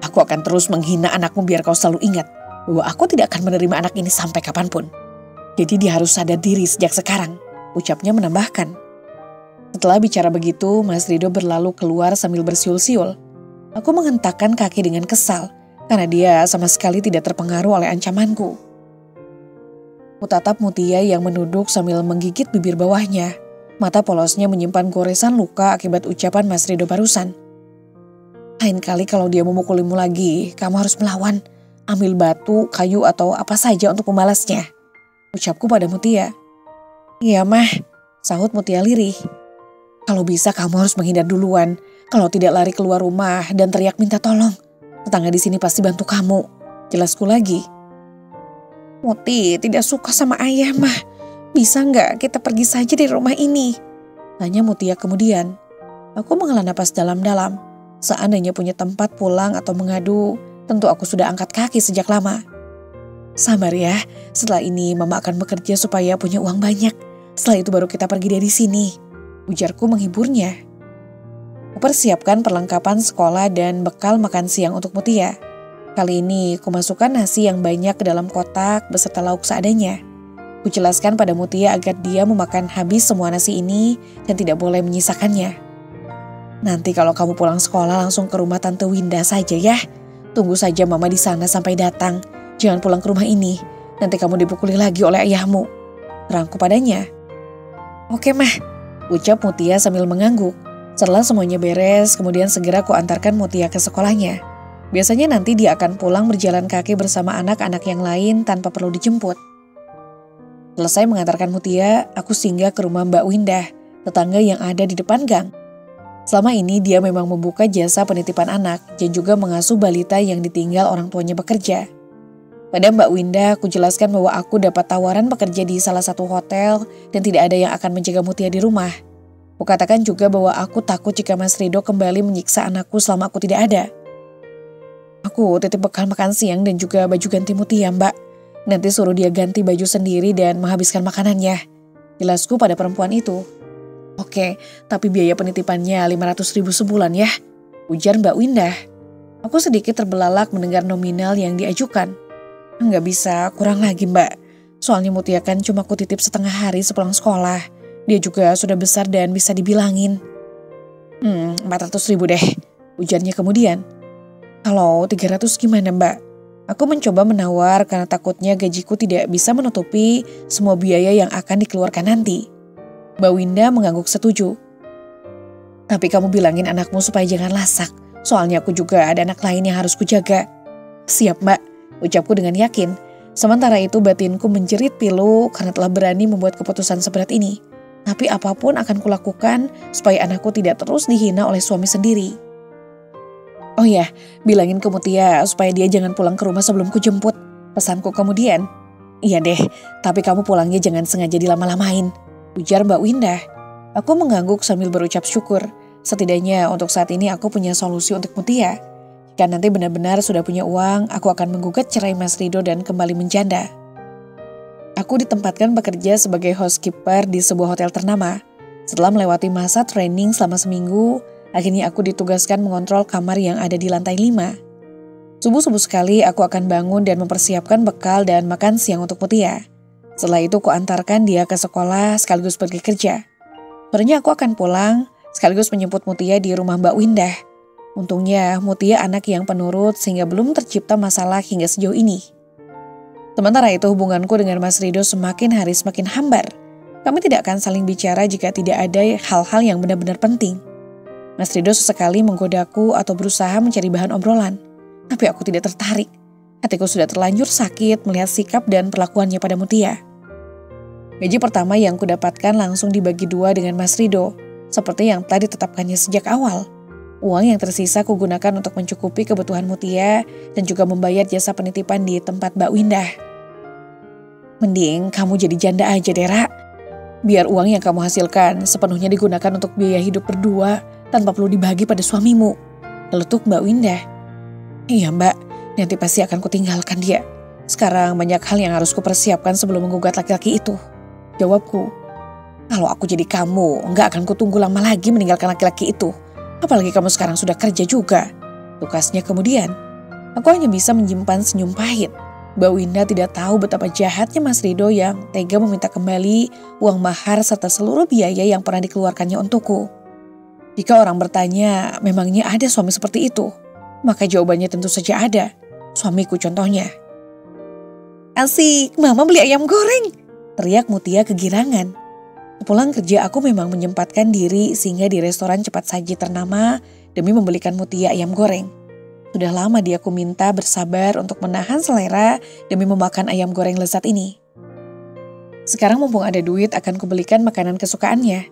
aku akan terus menghina anakmu biar kau selalu ingat bahwa aku tidak akan menerima anak ini sampai kapanpun. Jadi dia harus sadar diri sejak sekarang, ucapnya menambahkan. Setelah bicara begitu, Mas Rido berlalu keluar sambil bersiul-siul. Aku menghentakkan kaki dengan kesal, karena dia sama sekali tidak terpengaruh oleh ancamanku. Kutatap Mutia yang menunduk sambil menggigit bibir bawahnya. Mata polosnya menyimpan goresan luka akibat ucapan Mas Rido barusan. Lain kali kalau dia memukulimu lagi, kamu harus melawan. Ambil batu, kayu, atau apa saja untuk membalasnya. Ucapku pada Mutia. Iya mah, sahut Mutia lirih. Kalau bisa kamu harus menghindar duluan. Kalau tidak lari keluar rumah dan teriak minta tolong. Tetangga di sini pasti bantu kamu. Jelasku lagi. Muti tidak suka sama ayah mah. Bisa nggak kita pergi saja dari rumah ini? Tanya Mutia kemudian. Aku menghela napas dalam-dalam. Seandainya punya tempat pulang atau mengadu, tentu aku sudah angkat kaki sejak lama. Sabar ya, setelah ini mama akan bekerja supaya punya uang banyak. Setelah itu baru kita pergi dari sini. Ujarku menghiburnya. Kupersiapkan perlengkapan sekolah dan bekal makan siang untuk Mutia. Kali ini kumasukkan nasi yang banyak ke dalam kotak beserta lauk seadanya. Kujelaskan pada Mutia agar dia memakan habis semua nasi ini dan tidak boleh menyisakannya. Nanti kalau kamu pulang sekolah langsung ke rumah Tante Winda saja ya. Tunggu saja mama di sana sampai datang. Jangan pulang ke rumah ini. Nanti kamu dipukuli lagi oleh ayahmu. Terangku padanya. Oke mah, ucap Mutia sambil mengangguk. Setelah semuanya beres, kemudian segera kuantarkan Mutia ke sekolahnya. Biasanya nanti dia akan pulang berjalan kaki bersama anak-anak yang lain tanpa perlu dijemput. Selesai mengantarkan Mutia, aku singgah ke rumah Mbak Winda, tetangga yang ada di depan gang. Selama ini dia memang membuka jasa penitipan anak dan juga mengasuh balita yang ditinggal orang tuanya bekerja. Pada Mbak Winda, aku jelaskan bahwa aku dapat tawaran bekerja di salah satu hotel dan tidak ada yang akan menjaga Mutia di rumah. Aku katakan juga bahwa aku takut jika Mas Rido kembali menyiksa anakku selama aku tidak ada. Aku titip bekal makan siang dan juga baju ganti Mutia, Mbak. Nanti suruh dia ganti baju sendiri dan menghabiskan makanannya. Jelasku pada perempuan itu. Oke, tapi biaya penitipannya 500.000 sebulan ya, ujar Mbak Winda. Aku sedikit terbelalak mendengar nominal yang diajukan. Enggak bisa, kurang lagi Mbak. Soalnya Mutia kan cuma ku titip setengah hari sepulang sekolah. Dia juga sudah besar dan bisa dibilangin. 400.000 deh, ujarnya kemudian. Kalau 300 gimana Mbak? Aku mencoba menawar karena takutnya gajiku tidak bisa menutupi semua biaya yang akan dikeluarkan nanti. Mbak Winda mengangguk setuju. Tapi kamu bilangin anakmu supaya jangan lasak. Soalnya aku juga ada anak lain yang harus kujaga. Siap Mbak, ucapku dengan yakin. Sementara itu batinku menjerit pilu karena telah berani membuat keputusan seberat ini. Tapi apapun akan kulakukan supaya anakku tidak terus dihina oleh suami sendiri. Oh ya, bilangin ke Mutia supaya dia jangan pulang ke rumah sebelum kujemput. Pesanku kemudian. Iya deh, tapi kamu pulangnya jangan sengaja dilama-lamain, ujar Mbak Winda. Aku mengangguk sambil berucap syukur. Setidaknya untuk saat ini aku punya solusi untuk Mutia. Jika nanti benar-benar sudah punya uang, aku akan menggugat cerai Mas Rido dan kembali menjanda. Aku ditempatkan bekerja sebagai housekeeper di sebuah hotel ternama. Setelah melewati masa training selama seminggu, akhirnya aku ditugaskan mengontrol kamar yang ada di lantai 5. Subuh-subuh sekali aku akan bangun dan mempersiapkan bekal dan makan siang untuk Mutia. Setelah itu aku antarkan dia ke sekolah sekaligus pergi kerja. Sorenya aku akan pulang sekaligus menjemput Mutia di rumah Mbak Winda. Untungnya Mutia anak yang penurut sehingga belum tercipta masalah hingga sejauh ini. Sementara itu hubunganku dengan Mas Rido semakin hari semakin hambar. Kami tidak akan saling bicara jika tidak ada hal-hal yang benar-benar penting. Mas Rido sesekali menggodaku atau berusaha mencari bahan obrolan. Tapi aku tidak tertarik. Hatiku sudah terlanjur sakit melihat sikap dan perlakuannya pada Mutia. Gaji pertama yang kudapatkan langsung dibagi 2 dengan Mas Rido. Seperti yang telah ditetapkannya sejak awal. Uang yang tersisa kugunakan untuk mencukupi kebutuhan Mutia dan juga membayar jasa penitipan di tempat Mbak Winda. Mending kamu jadi janda aja deh, Ra. Biar uang yang kamu hasilkan sepenuhnya digunakan untuk biaya hidup berdua tanpa perlu dibagi pada suamimu, Letuk Mbak Winda. Iya Mbak, nanti pasti akan kutinggalkan dia. Sekarang banyak hal yang harus kupersiapkan sebelum menggugat laki-laki itu, jawabku. Kalau aku jadi kamu, nggak akan kutunggu lama lagi meninggalkan laki-laki itu. Apalagi kamu sekarang sudah kerja juga, tukasnya kemudian. Aku hanya bisa menyimpan senyum pahit. Mbak Winda tidak tahu betapa jahatnya Mas Rido yang tega meminta kembali uang mahar serta seluruh biaya yang pernah dikeluarkannya untukku. Jika orang bertanya, memangnya ada suami seperti itu? Maka jawabannya tentu saja ada. Suamiku contohnya. Asik, Mama beli ayam goreng, teriak Mutia kegirangan. Pulang kerja aku memang menyempatkan diri sehingga di restoran cepat saji ternama demi membelikan Mutia ayam goreng. Sudah lama dia aku minta bersabar untuk menahan selera demi memakan ayam goreng lezat ini. Sekarang mumpung ada duit akan kubelikan makanan kesukaannya.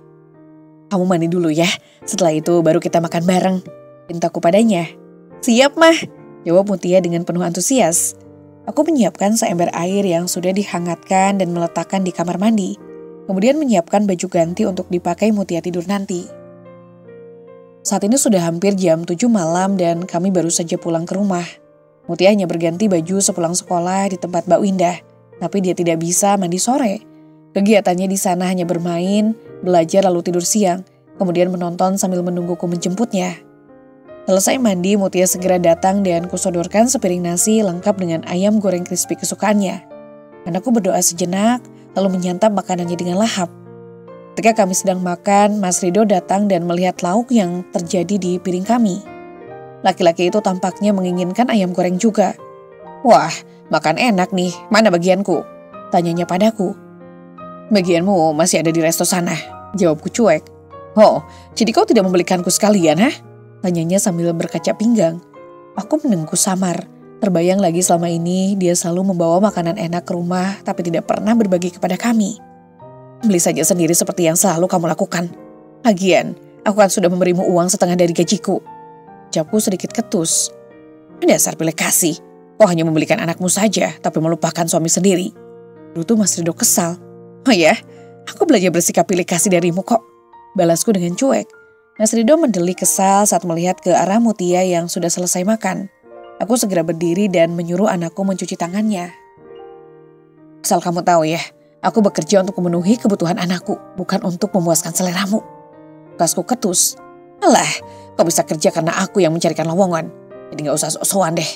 Kamu mandi dulu ya, setelah itu baru kita makan bareng, pintaku padanya. Siap Mah, jawab Mutia dengan penuh antusias. Aku menyiapkan seember air yang sudah dihangatkan dan meletakkan di kamar mandi. Kemudian menyiapkan baju ganti untuk dipakai Mutia tidur nanti. Saat ini sudah hampir jam 7 malam dan kami baru saja pulang ke rumah. Mutia hanya berganti baju sepulang sekolah di tempat Mbak Winda, tapi dia tidak bisa mandi sore. Kegiatannya di sana hanya bermain, belajar lalu tidur siang, kemudian menonton sambil menungguku menjemputnya. Selesai mandi, Mutia segera datang dan kusodorkan sepiring nasi lengkap dengan ayam goreng crispy kesukaannya. Anakku berdoa sejenak, lalu menyantap makanannya dengan lahap. Ketika kami sedang makan, Mas Rido datang dan melihat lauk yang terjadi di piring kami. Laki-laki itu tampaknya menginginkan ayam goreng juga. Wah, makan enak nih, mana bagianku? Tanyanya padaku. Bagianmu masih ada di resto sana, jawabku cuek. Oh, jadi kau tidak membelikanku sekalian, ha? Tanyanya sambil berkaca pinggang. Aku menengku samar. Terbayang lagi selama ini dia selalu membawa makanan enak ke rumah tapi tidak pernah berbagi kepada kami. Beli saja sendiri seperti yang selalu kamu lakukan. Lagian, aku kan sudah memberimu uang setengah dari gajiku. Ucapku sedikit ketus. Dasar pilih kasih, kau hanya membelikan anakmu saja tapi melupakan suami sendiri. Lalu Mas Rido kesal. Oh ya, aku belajar bersikap pilih kasih darimu kok. Balasku dengan cuek. Mas Rido mendelik kesal saat melihat ke arah Mutia yang sudah selesai makan. Aku segera berdiri dan menyuruh anakku mencuci tangannya. Asal kamu tahu ya, aku bekerja untuk memenuhi kebutuhan anakku, bukan untuk memuaskan seleramu. Kasku ketus. Alah, kau bisa kerja karena aku yang mencarikan lowongan. Jadi gak usah sok-sokan deh.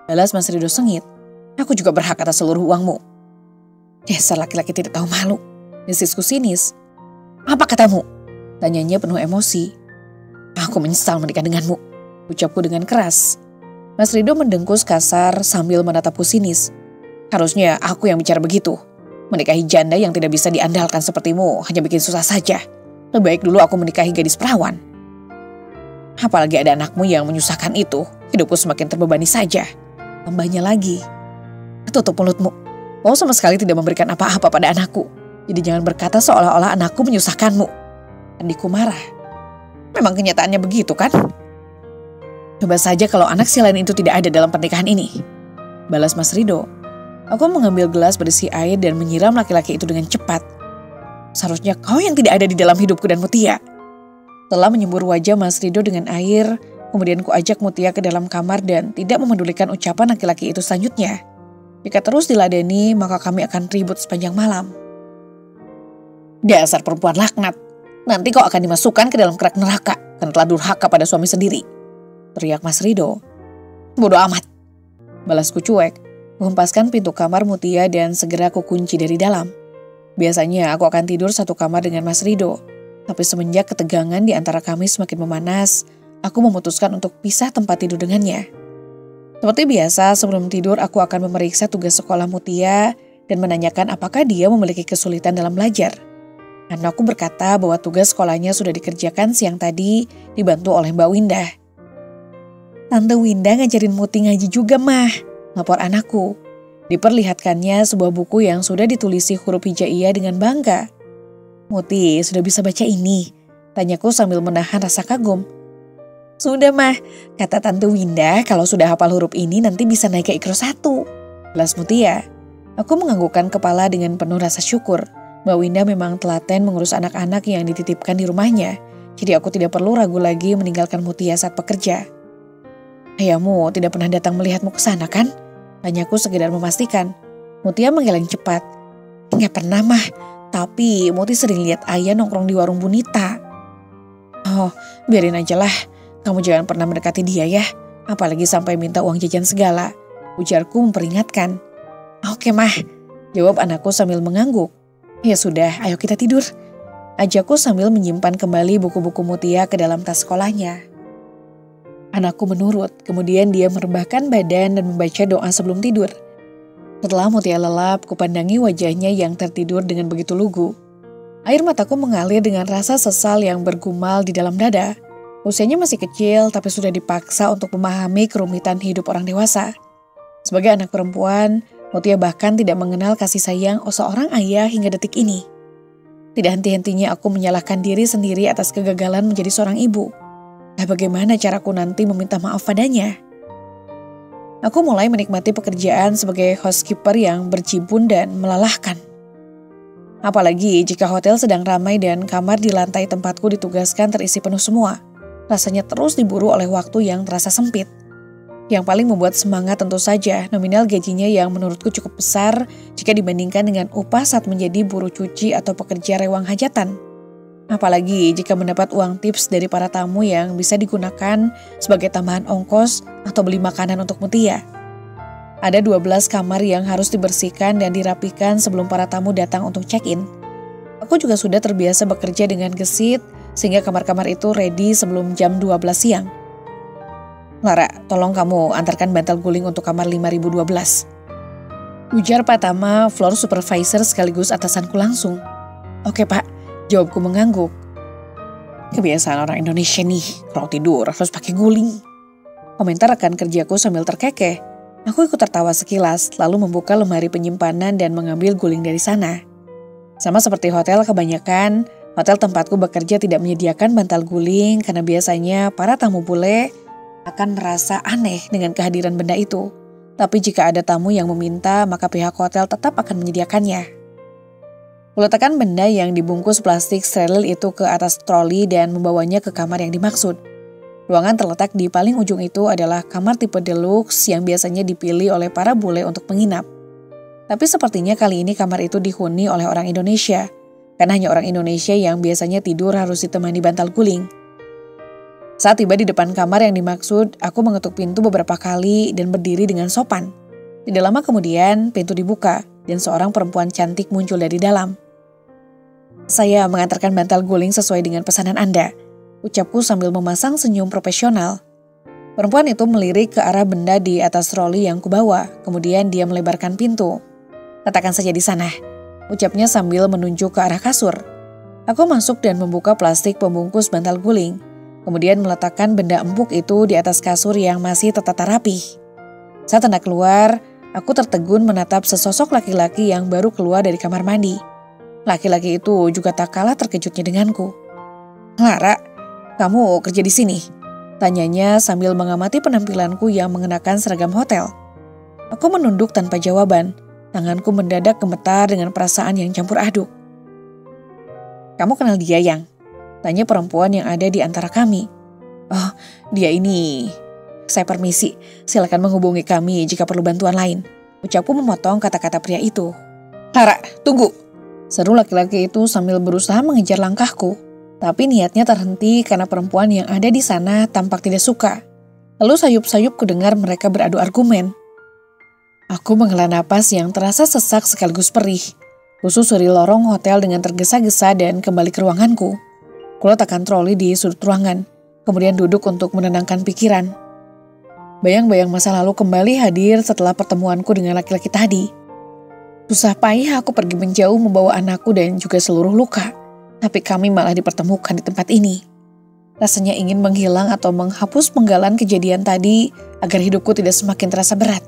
Balas Mas Rido sengit. Aku juga berhak atas seluruh uangmu. Dasar laki-laki tidak tahu malu. Desisku sinis. Apa katamu? Tanyanya penuh emosi. Aku menyesal menikah denganmu, ucapku dengan keras. Mas Rido mendengkus kasar sambil menatapku sinis. Harusnya aku yang bicara begitu. Menikahi janda yang tidak bisa diandalkan sepertimu hanya bikin susah saja. Lebih baik dulu aku menikahi gadis perawan. Apalagi ada anakmu yang menyusahkan itu, hidupku semakin terbebani saja. Tambahnya lagi, tutup mulutmu. Kau sama sekali tidak memberikan apa-apa pada anakku. Jadi jangan berkata seolah-olah anakku menyusahkanmu. Adikku marah. Memang kenyataannya begitu kan? Coba saja kalau anak si lain itu tidak ada dalam pernikahan ini. Balas Mas Rido. Aku mengambil gelas berisi air dan menyiram laki-laki itu dengan cepat. Seharusnya kau yang tidak ada di dalam hidupku dan Mutia. Setelah menyembur wajah Mas Rido dengan air, kemudian ku ajak Mutia ke dalam kamar dan tidak memedulikan ucapan laki-laki itu selanjutnya. Jika terus diladeni, maka kami akan ribut sepanjang malam. Dasar perempuan laknat. Nanti kau akan dimasukkan ke dalam kerak neraka karena telah durhaka pada suami sendiri. Teriak Mas Rido. Bodoh amat. Balasku cuek. Kuhempaskan pintu kamar Mutia dan segera ku kunci dari dalam. Biasanya aku akan tidur satu kamar dengan Mas Rido. Tapi semenjak ketegangan di antara kami semakin memanas, aku memutuskan untuk pisah tempat tidur dengannya. Seperti biasa, sebelum tidur aku akan memeriksa tugas sekolah Mutia dan menanyakan apakah dia memiliki kesulitan dalam belajar. Karena aku berkata bahwa tugas sekolahnya sudah dikerjakan siang tadi, dibantu oleh Mbak Windah. Tante Windah ngajarin Muti ngaji juga, Mah, lapor anakku. Diperlihatkannya sebuah buku yang sudah ditulisi huruf hijaiyah dengan bangga. Muti, sudah bisa baca ini? Tanyaku sambil menahan rasa kagum. Sudah, Mah, kata Tante Windah kalau sudah hafal huruf ini nanti bisa naik ke Iqra 1. Belas Mutia. Aku menganggukkan kepala dengan penuh rasa syukur. Mbak Windah memang telaten mengurus anak-anak yang dititipkan di rumahnya. Jadi aku tidak perlu ragu lagi meninggalkan Mutia saat bekerja. Ayahmu tidak pernah datang melihatmu ke sana kan? Tanyaku sekedar memastikan. Mutia menggeleng cepat. Nggak pernah, Mah. Tapi Muti sering lihat ayah nongkrong di warung Bunita. Oh, biarin aja lah. Kamu jangan pernah mendekati dia ya. Apalagi sampai minta uang jajan segala. Ujarku memperingatkan. Oke, Mah. Jawab anakku sambil mengangguk. Ya sudah, ayo kita tidur. Ajakku sambil menyimpan kembali buku-buku Mutia ke dalam tas sekolahnya. Anakku menurut, kemudian dia merebahkan badan dan membaca doa sebelum tidur. Setelah Mutia lelap, kupandangi wajahnya yang tertidur dengan begitu lugu. Air mataku mengalir dengan rasa sesal yang bergumal di dalam dada. Usianya masih kecil, tapi sudah dipaksa untuk memahami kerumitan hidup orang dewasa. Sebagai anak perempuan, Mutia bahkan tidak mengenal kasih sayang seorang ayah hingga detik ini. Tidak henti-hentinya aku menyalahkan diri sendiri atas kegagalan menjadi seorang ibu. Nah, bagaimana caraku nanti meminta maaf padanya? Aku mulai menikmati pekerjaan sebagai housekeeper yang berjibun dan melelahkan. Apalagi jika hotel sedang ramai dan kamar di lantai tempatku ditugaskan terisi penuh semua. Rasanya terus diburu oleh waktu yang terasa sempit. Yang paling membuat semangat tentu saja nominal gajinya yang menurutku cukup besar jika dibandingkan dengan upah saat menjadi buruh cuci atau pekerja rewang hajatan. Apalagi jika mendapat uang tips dari para tamu yang bisa digunakan sebagai tambahan ongkos atau beli makanan untuk Mutia. Ada 12 kamar yang harus dibersihkan dan dirapikan sebelum para tamu datang untuk check-in. Aku juga sudah terbiasa bekerja dengan gesit sehingga kamar-kamar itu ready sebelum jam 12 siang. Lara, tolong kamu antarkan bantal guling untuk kamar 5012. Ujar Pak Tama, floor supervisor sekaligus atasanku langsung. Oke, Pak, jawabku mengangguk. Kebiasaan orang Indonesia nih, kalau tidur harus pakai guling. Komentar rekan kerjaku sambil terkekeh. Aku ikut tertawa sekilas, lalu membuka lemari penyimpanan dan mengambil guling dari sana. Sama seperti hotel kebanyakan, hotel tempatku bekerja tidak menyediakan bantal guling karena biasanya para tamu bule akan merasa aneh dengan kehadiran benda itu. Tapi jika ada tamu yang meminta, maka pihak hotel tetap akan menyediakannya. Kuletakkan benda yang dibungkus plastik steril itu ke atas troli dan membawanya ke kamar yang dimaksud. Ruangan terletak di paling ujung itu adalah kamar tipe deluxe yang biasanya dipilih oleh para bule untuk menginap. Tapi sepertinya kali ini kamar itu dihuni oleh orang Indonesia, karena hanya orang Indonesia yang biasanya tidur harus ditemani bantal guling. Saat tiba di depan kamar yang dimaksud, aku mengetuk pintu beberapa kali dan berdiri dengan sopan. Tidak lama kemudian, pintu dibuka dan seorang perempuan cantik muncul dari dalam. Saya mengantarkan bantal guling sesuai dengan pesanan Anda, ucapku sambil memasang senyum profesional. Perempuan itu melirik ke arah benda di atas troli yang kubawa, kemudian dia melebarkan pintu. "Letakkan saja di sana," ucapnya sambil menunjuk ke arah kasur. Aku masuk dan membuka plastik pembungkus bantal guling, kemudian meletakkan benda empuk itu di atas kasur yang masih tertata rapi. Saat hendak keluar, aku tertegun menatap sesosok laki-laki yang baru keluar dari kamar mandi. Laki-laki itu juga tak kalah terkejutnya denganku. "Lara, kamu kerja di sini?" tanyanya sambil mengamati penampilanku yang mengenakan seragam hotel. Aku menunduk tanpa jawaban. Tanganku mendadak gemetar dengan perasaan yang campur aduk. "Kamu kenal dia, Yang?" tanya perempuan yang ada di antara kami. "Oh, dia ini." "Saya permisi, silakan menghubungi kami jika perlu bantuan lain," ucapku memotong kata-kata pria itu. "Lara, tunggu!" seru laki-laki itu sambil berusaha mengejar langkahku. Tapi niatnya terhenti karena perempuan yang ada di sana tampak tidak suka. Lalu sayup-sayup kudengar mereka beradu argumen. Aku menghela napas yang terasa sesak sekaligus perih. Kususuri lorong hotel dengan tergesa-gesa dan kembali ke ruanganku. Kuletakkan troli di sudut ruangan, kemudian duduk untuk menenangkan pikiran. Bayang-bayang masa lalu kembali hadir setelah pertemuanku dengan laki-laki tadi. Susah payah aku pergi menjauh membawa anakku dan juga seluruh luka. Tapi kami malah dipertemukan di tempat ini. Rasanya ingin menghilang atau menghapus penggalan kejadian tadi agar hidupku tidak semakin terasa berat.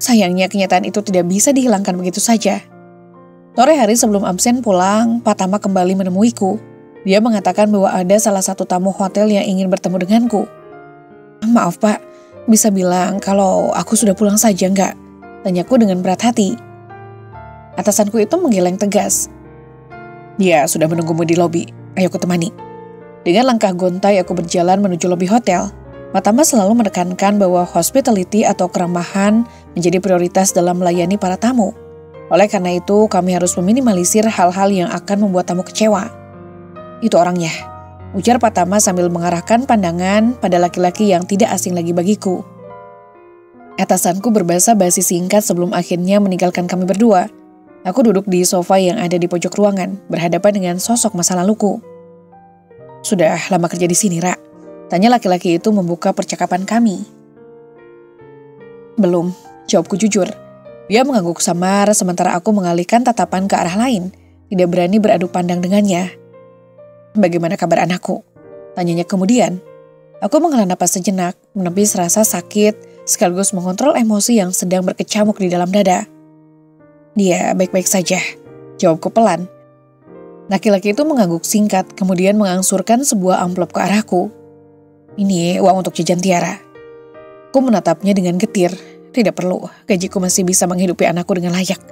Sayangnya kenyataan itu tidak bisa dihilangkan begitu saja. Sore hari sebelum absen pulang, Pak Tama kembali menemuiku. Dia mengatakan bahwa ada salah satu tamu hotel yang ingin bertemu denganku. "Maaf Pak, bisa bilang kalau aku sudah pulang saja enggak?" tanyaku dengan berat hati. Atasanku itu menggeleng tegas. "Dia sudah menunggumu di lobi, ayo ku temani." Dengan langkah gontai aku berjalan menuju lobi hotel. Matama selalu menekankan bahwa hospitality atau keramahan menjadi prioritas dalam melayani para tamu. Oleh karena itu, kami harus meminimalisir hal-hal yang akan membuat tamu kecewa. "Itu orangnya," ujar Pak Tama sambil mengarahkan pandangan pada laki-laki yang tidak asing lagi bagiku. Atasanku berbahasa basi singkat sebelum akhirnya meninggalkan kami berdua. Aku duduk di sofa yang ada di pojok ruangan, berhadapan dengan sosok masa laluku. "Sudah lama kerja di sini, Ra?" tanya laki-laki itu membuka percakapan kami. "Belum," jawabku jujur. Dia mengangguk samar sementara aku mengalihkan tatapan ke arah lain, tidak berani beradu pandang dengannya. "Bagaimana kabar anakku?" tanyanya kemudian. Aku menghela napas sejenak, menepis rasa sakit sekaligus mengontrol emosi yang sedang berkecamuk di dalam dada. "Dia baik-baik saja," jawabku pelan. Laki-laki itu mengangguk singkat, kemudian mengangsurkan sebuah amplop ke arahku. "Ini uang untuk jajan Tiara." Aku menatapnya dengan getir. Tidak perlu, gajiku masih bisa menghidupi anakku dengan layak.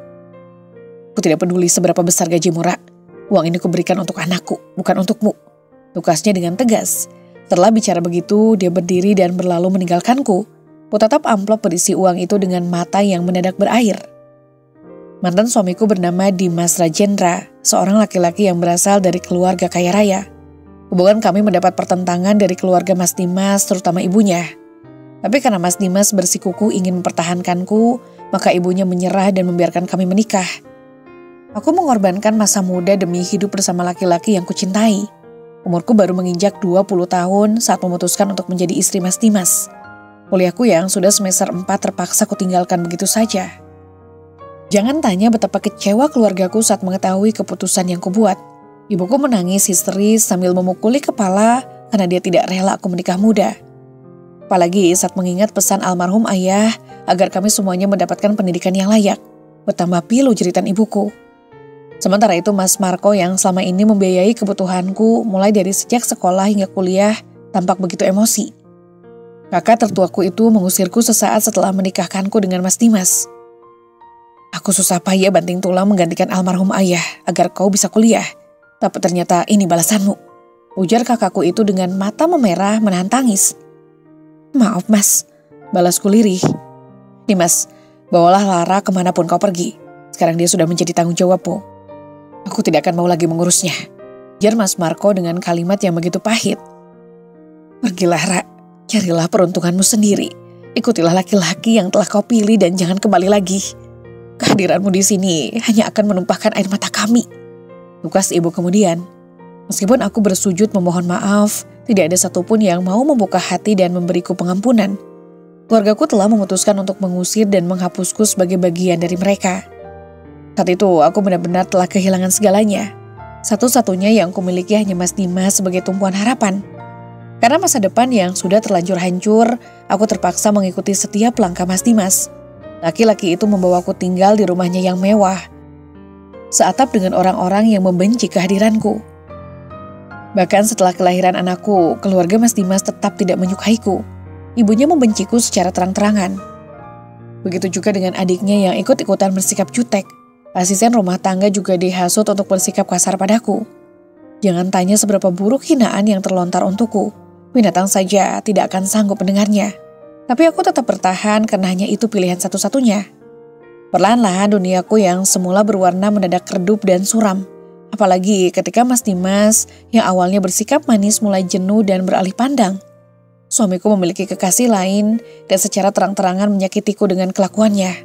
"Aku tidak peduli seberapa besar gajimu, Ra. Uang ini kuberikan untuk anakku, bukan untukmu," tukasnya dengan tegas. Setelah bicara begitu, dia berdiri dan berlalu meninggalkanku. Kutatap amplop berisi uang itu dengan mata yang mendadak berair. Mantan suamiku bernama Dimas Rajendra, seorang laki-laki yang berasal dari keluarga kaya raya. Hubungan kami mendapat pertentangan dari keluarga Mas Dimas, terutama ibunya. Tapi karena Mas Dimas bersikukuh ingin mempertahankanku, maka ibunya menyerah dan membiarkan kami menikah. Aku mengorbankan masa muda demi hidup bersama laki-laki yang kucintai. Umurku baru menginjak 20 tahun saat memutuskan untuk menjadi istri Mas Dimas. Kuliahku yang sudah semester 4 terpaksa kutinggalkan begitu saja. Jangan tanya betapa kecewa keluargaku saat mengetahui keputusan yang kubuat. Ibuku menangis histeris sambil memukuli kepala karena dia tidak rela aku menikah muda. Apalagi saat mengingat pesan almarhum ayah agar kami semuanya mendapatkan pendidikan yang layak. Bertambah pilu jeritan ibuku. Sementara itu Mas Marco yang selama ini membiayai kebutuhanku mulai dari sejak sekolah hingga kuliah tampak begitu emosi. Kakak tertuaku itu mengusirku sesaat setelah menikahkanku dengan Mas Dimas. "Aku susah payah banting tulang menggantikan almarhum ayah agar kau bisa kuliah. Tapi ternyata ini balasanmu," ujar kakakku itu dengan mata memerah menahan tangis. "Maaf Mas," balasku lirih. "Dimas, bawalah Lara kemanapun kau pergi. Sekarang dia sudah menjadi tanggung jawabmu. Aku tidak akan mau lagi mengurusnya," ujar Mas Marco dengan kalimat yang begitu pahit. "Pergilah Ra, carilah peruntunganmu sendiri. Ikutilah laki-laki yang telah kau pilih dan jangan kembali lagi. Kehadiranmu di sini hanya akan menumpahkan air mata kami," tukas ibu kemudian. Meskipun aku bersujud memohon maaf, Tidak ada satupun yang mau membuka hati dan memberiku pengampunan. Keluargaku telah memutuskan untuk mengusir dan menghapusku sebagai bagian dari mereka. Saat itu aku benar-benar telah kehilangan segalanya. Satu-satunya yang kumiliki hanya Mas Dimas sebagai tumpuan harapan. Karena masa depan yang sudah terlanjur hancur, aku terpaksa mengikuti setiap langkah Mas Dimas. Laki-laki itu membawaku tinggal di rumahnya yang mewah, seatap dengan orang-orang yang membenci kehadiranku. Bahkan setelah kelahiran anakku, keluarga Mas Dimas tetap tidak menyukaiku. Ibunya membenciku secara terang-terangan. Begitu juga dengan adiknya yang ikut-ikutan bersikap jutek. Asisten rumah tangga juga dihasut untuk bersikap kasar padaku. Jangan tanya seberapa buruk hinaan yang terlontar untukku. Binatang saja tidak akan sanggup mendengarnya. Tapi aku tetap bertahan karena hanya itu pilihan satu-satunya. Perlahan-lahan duniaku yang semula berwarna mendadak redup dan suram. Apalagi ketika Mas Dimas yang awalnya bersikap manis mulai jenuh dan beralih pandang. Suamiku memiliki kekasih lain dan secara terang-terangan menyakitiku dengan kelakuannya.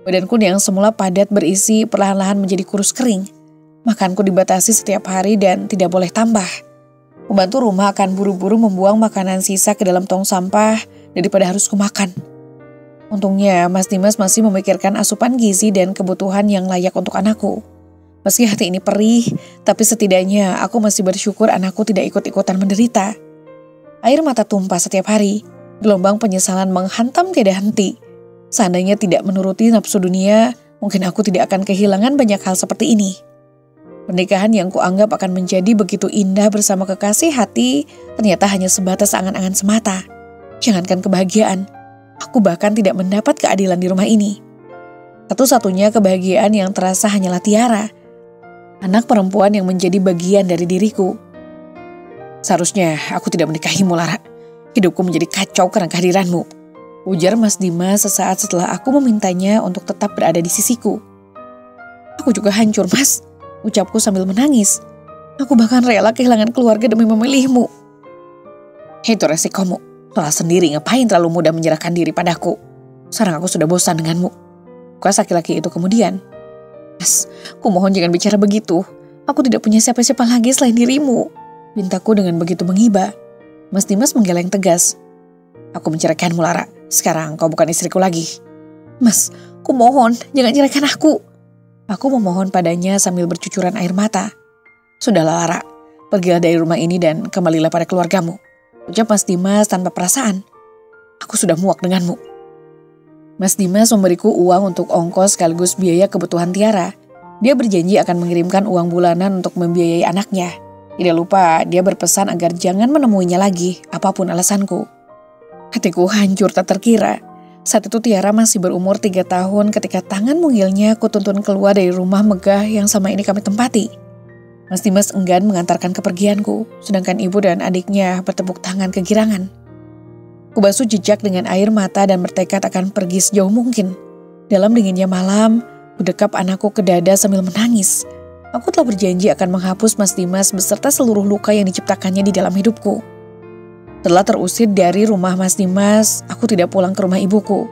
Badanku yang semula padat berisi perlahan-lahan menjadi kurus kering. Makanku dibatasi setiap hari dan tidak boleh tambah. Pembantu rumah akan buru-buru membuang makanan sisa ke dalam tong sampah daripada harus kumakan. Untungnya Mas Dimas masih memikirkan asupan gizi dan kebutuhan yang layak untuk anakku. Meski hati ini perih, tapi setidaknya aku masih bersyukur anakku tidak ikut-ikutan menderita. Air mata tumpah setiap hari, gelombang penyesalan menghantam tiada henti. Seandainya tidak menuruti nafsu dunia, mungkin aku tidak akan kehilangan banyak hal seperti ini. Pernikahan yang kuanggap akan menjadi begitu indah bersama kekasih hati, ternyata hanya sebatas angan-angan semata. Jangankan kebahagiaan, aku bahkan tidak mendapat keadilan di rumah ini. Satu-satunya kebahagiaan yang terasa hanyalah Tiara, anak perempuan yang menjadi bagian dari diriku. Seharusnya aku tidak menikahimu, Lara. Hidupku menjadi kacau karena kehadiranmu, ujar Mas Dimas sesaat setelah aku memintanya untuk tetap berada di sisiku. Aku juga hancur, Mas, ucapku sambil menangis. Aku bahkan rela kehilangan keluarga demi memilihmu. Itu resikomu. Salah sendiri, ngapain terlalu mudah menyerahkan diri padaku. Sekarang aku sudah bosan denganmu, kuas laki-laki itu kemudian. Mas, ku mohon jangan bicara begitu. Aku tidak punya siapa-siapa lagi selain dirimu, pintaku dengan begitu mengiba. Mas Dimas menggeleng tegas. Aku menceraikanmu, Lara. Sekarang kau bukan istriku lagi. Mas, ku mohon jangan ceraikan aku. Aku memohon padanya sambil bercucuran air mata. Sudahlah, Lara. Pergilah dari rumah ini dan kembalilah pada keluargamu, ucap Mas Dimas tanpa perasaan. Aku sudah muak denganmu. Mas Dimas memberiku uang untuk ongkos sekaligus biaya kebutuhan Tiara. Dia berjanji akan mengirimkan uang bulanan untuk membiayai anaknya. Tidak lupa dia berpesan agar jangan menemuinya lagi, apapun alasanku. Hatiku hancur tak terkira. Saat itu Tiara masih berumur 3 tahun ketika tangan mungilnya kutuntun keluar dari rumah megah yang sama ini kami tempati. Mas Dimas enggan mengantarkan kepergianku, sedangkan ibu dan adiknya bertepuk tangan kegirangan. Kubasuh jejak dengan air mata dan bertekad akan pergi sejauh mungkin. Dalam dinginnya malam, kudekap anakku ke dada sambil menangis. Aku telah berjanji akan menghapus Mas Dimas beserta seluruh luka yang diciptakannya di dalam hidupku. Setelah terusir dari rumah Mas Dimas, aku tidak pulang ke rumah ibuku.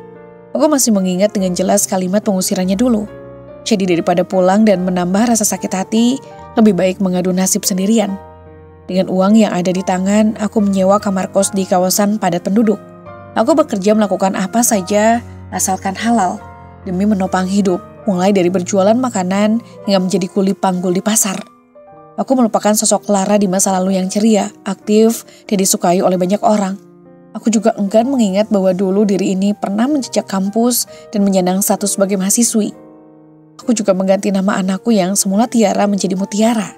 Aku masih mengingat dengan jelas kalimat pengusirannya dulu. Jadi daripada pulang dan menambah rasa sakit hati, lebih baik mengadu nasib sendirian. Dengan uang yang ada di tangan, aku menyewa kamar kos di kawasan padat penduduk. Aku bekerja melakukan apa saja asalkan halal demi menopang hidup, mulai dari berjualan makanan hingga menjadi kuli panggul di pasar. Aku melupakan sosok Lara di masa lalu yang ceria, aktif, dan disukai oleh banyak orang. Aku juga enggan mengingat bahwa dulu diri ini pernah menjejak kampus dan menyandang status sebagai mahasiswi. Aku juga mengganti nama anakku yang semula Tiara menjadi Mutiara.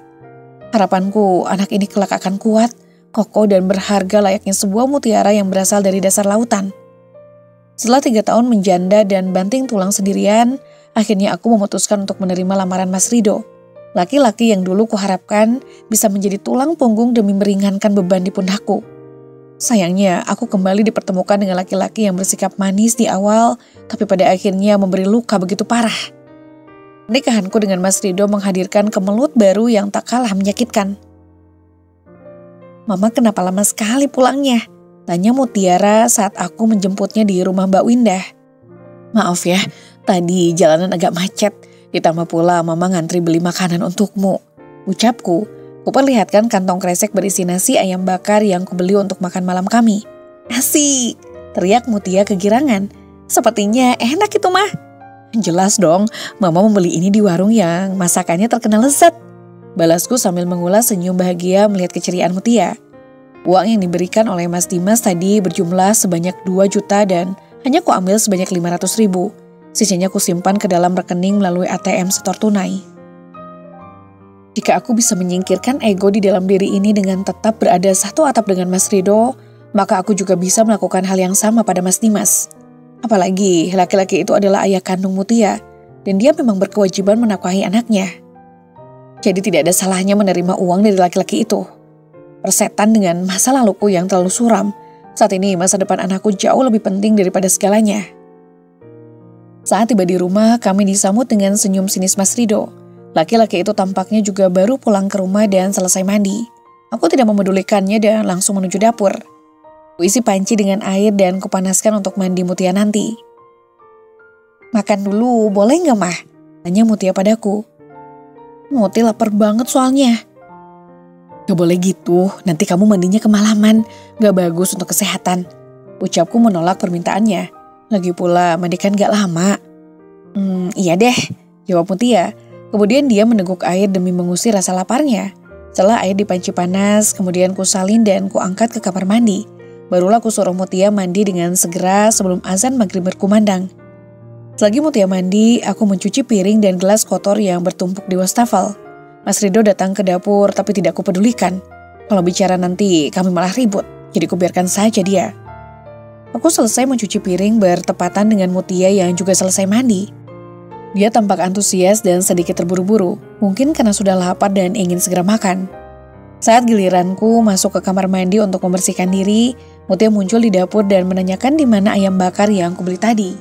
Harapanku anak ini kelak akan kuat, kokoh dan berharga layaknya sebuah mutiara yang berasal dari dasar lautan. Setelah 3 tahun menjanda dan banting tulang sendirian, akhirnya aku memutuskan untuk menerima lamaran Mas Rido. Laki-laki yang dulu kuharapkan bisa menjadi tulang punggung demi meringankan beban di pundakku. Sayangnya aku kembali dipertemukan dengan laki-laki yang bersikap manis di awal, tapi pada akhirnya memberi luka begitu parah. Pernikahanku dengan Mas Rido menghadirkan kemelut baru yang tak kalah menyakitkan. Mama kenapa lama sekali pulangnya? Tanya Mutiara saat aku menjemputnya di rumah Mbak Windah. Maaf ya, tadi jalanan agak macet. Ditambah pula mama ngantri beli makanan untukmu, ucapku Kuperlihatkan kantong kresek berisi nasi ayam bakar yang kubeli untuk makan malam kami. "Asik!" teriak Mutia kegirangan. "Sepertinya enak itu mah." "Jelas dong, Mama membeli ini di warung yang masakannya terkenal lezat," balasku sambil mengulas senyum bahagia melihat keceriaan Mutia. Uang yang diberikan oleh Mas Dimas tadi berjumlah sebanyak 2 juta dan hanya kuambil sebanyak 500.000. Sisanya kusimpan ke dalam rekening melalui ATM setor tunai. Jika aku bisa menyingkirkan ego di dalam diri ini dengan tetap berada satu atap dengan Mas Rido, maka aku juga bisa melakukan hal yang sama pada Mas Dimas. Apalagi laki-laki itu adalah ayah kandung Mutia, dan dia memang berkewajiban menafkahi anaknya. Jadi tidak ada salahnya menerima uang dari laki-laki itu. Persetan dengan masa laluku yang terlalu suram, saat ini masa depan anakku jauh lebih penting daripada segalanya. Saat tiba di rumah, kami disambut dengan senyum sinis Mas Rido. Laki-laki itu tampaknya juga baru pulang ke rumah dan selesai mandi. Aku tidak memedulikannya dan langsung menuju dapur. Kuisi panci dengan air dan kupanaskan untuk mandi Mutia nanti. "Makan dulu, boleh nggak Mah?" tanya Mutia padaku. "Muti lapar banget soalnya." "Gak boleh gitu, nanti kamu mandinya kemalaman, gak bagus untuk kesehatan," ucapku menolak permintaannya. Lagi pula mandi kan gak lama. Iya deh," jawab Mutia. Kemudian dia meneguk air demi mengusir rasa laparnya. Setelah air di panci panas, kemudian kusalin dan kuangkat ke kamar mandi. Barulah kusuruh Mutia mandi dengan segera sebelum azan maghrib berkumandang. Selagi Mutia mandi, aku mencuci piring dan gelas kotor yang bertumpuk di wastafel. Mas Rido datang ke dapur tapi tidak kupedulikan. Kalau bicara nanti kami malah ribut, jadi kubiarkan saja dia. Aku selesai mencuci piring bertepatan dengan Mutia yang juga selesai mandi. Dia tampak antusias dan sedikit terburu-buru, mungkin karena sudah lapar dan ingin segera makan. Saat giliranku masuk ke kamar mandi untuk membersihkan diri, Mutia muncul di dapur dan menanyakan di mana ayam bakar yang kubeli tadi.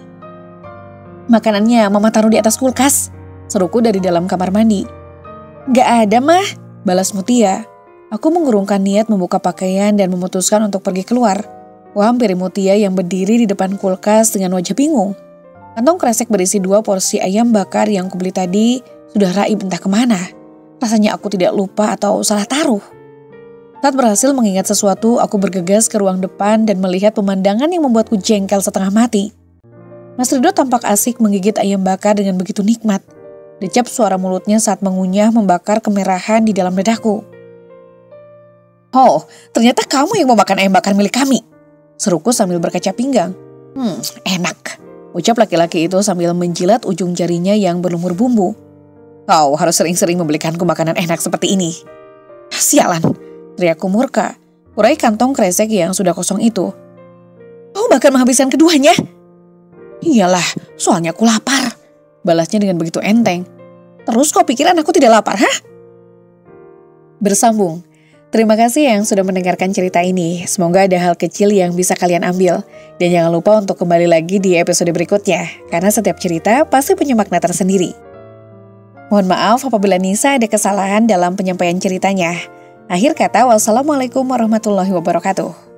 "Makanannya Mama taruh di atas kulkas," seruku dari dalam kamar mandi. "Gak ada Mah," balas Mutia. Aku mengurungkan niat membuka pakaian dan memutuskan untuk pergi keluar. Kuhampiri Mutia yang berdiri di depan kulkas dengan wajah bingung. Kantong kresek berisi 2 porsi ayam bakar yang kubeli tadi sudah raib entah kemana. Rasanya aku tidak lupa atau salah taruh. Saat berhasil mengingat sesuatu, aku bergegas ke ruang depan dan melihat pemandangan yang membuatku jengkel setengah mati. Mas Rido tampak asik menggigit ayam bakar dengan begitu nikmat. Decap suara mulutnya saat mengunyah membakar kemerahan di dalam dadahku. "Oh, ternyata kamu yang memakan ayam bakar milik kami," seruku sambil berkaca pinggang. Enak," ucap laki-laki itu sambil menjilat ujung jarinya yang berlumur bumbu. "Kau harus sering-sering membelikanku makanan enak seperti ini." "Sialan," teriakku murka. Kurai kantong kresek yang sudah kosong itu. "Kau bahkan menghabiskan keduanya?" "Iyalah, soalnya aku lapar," balasnya dengan begitu enteng. "Terus kau pikir anakku tidak lapar, hah?" Bersambung. Terima kasih yang sudah mendengarkan cerita ini. Semoga ada hal kecil yang bisa kalian ambil. Dan jangan lupa untuk kembali lagi di episode berikutnya. Karena setiap cerita pasti punya makna tersendiri. Mohon maaf apabila Nisa ada kesalahan dalam penyampaian ceritanya. Akhir kata, wassalamualaikum warahmatullahi wabarakatuh.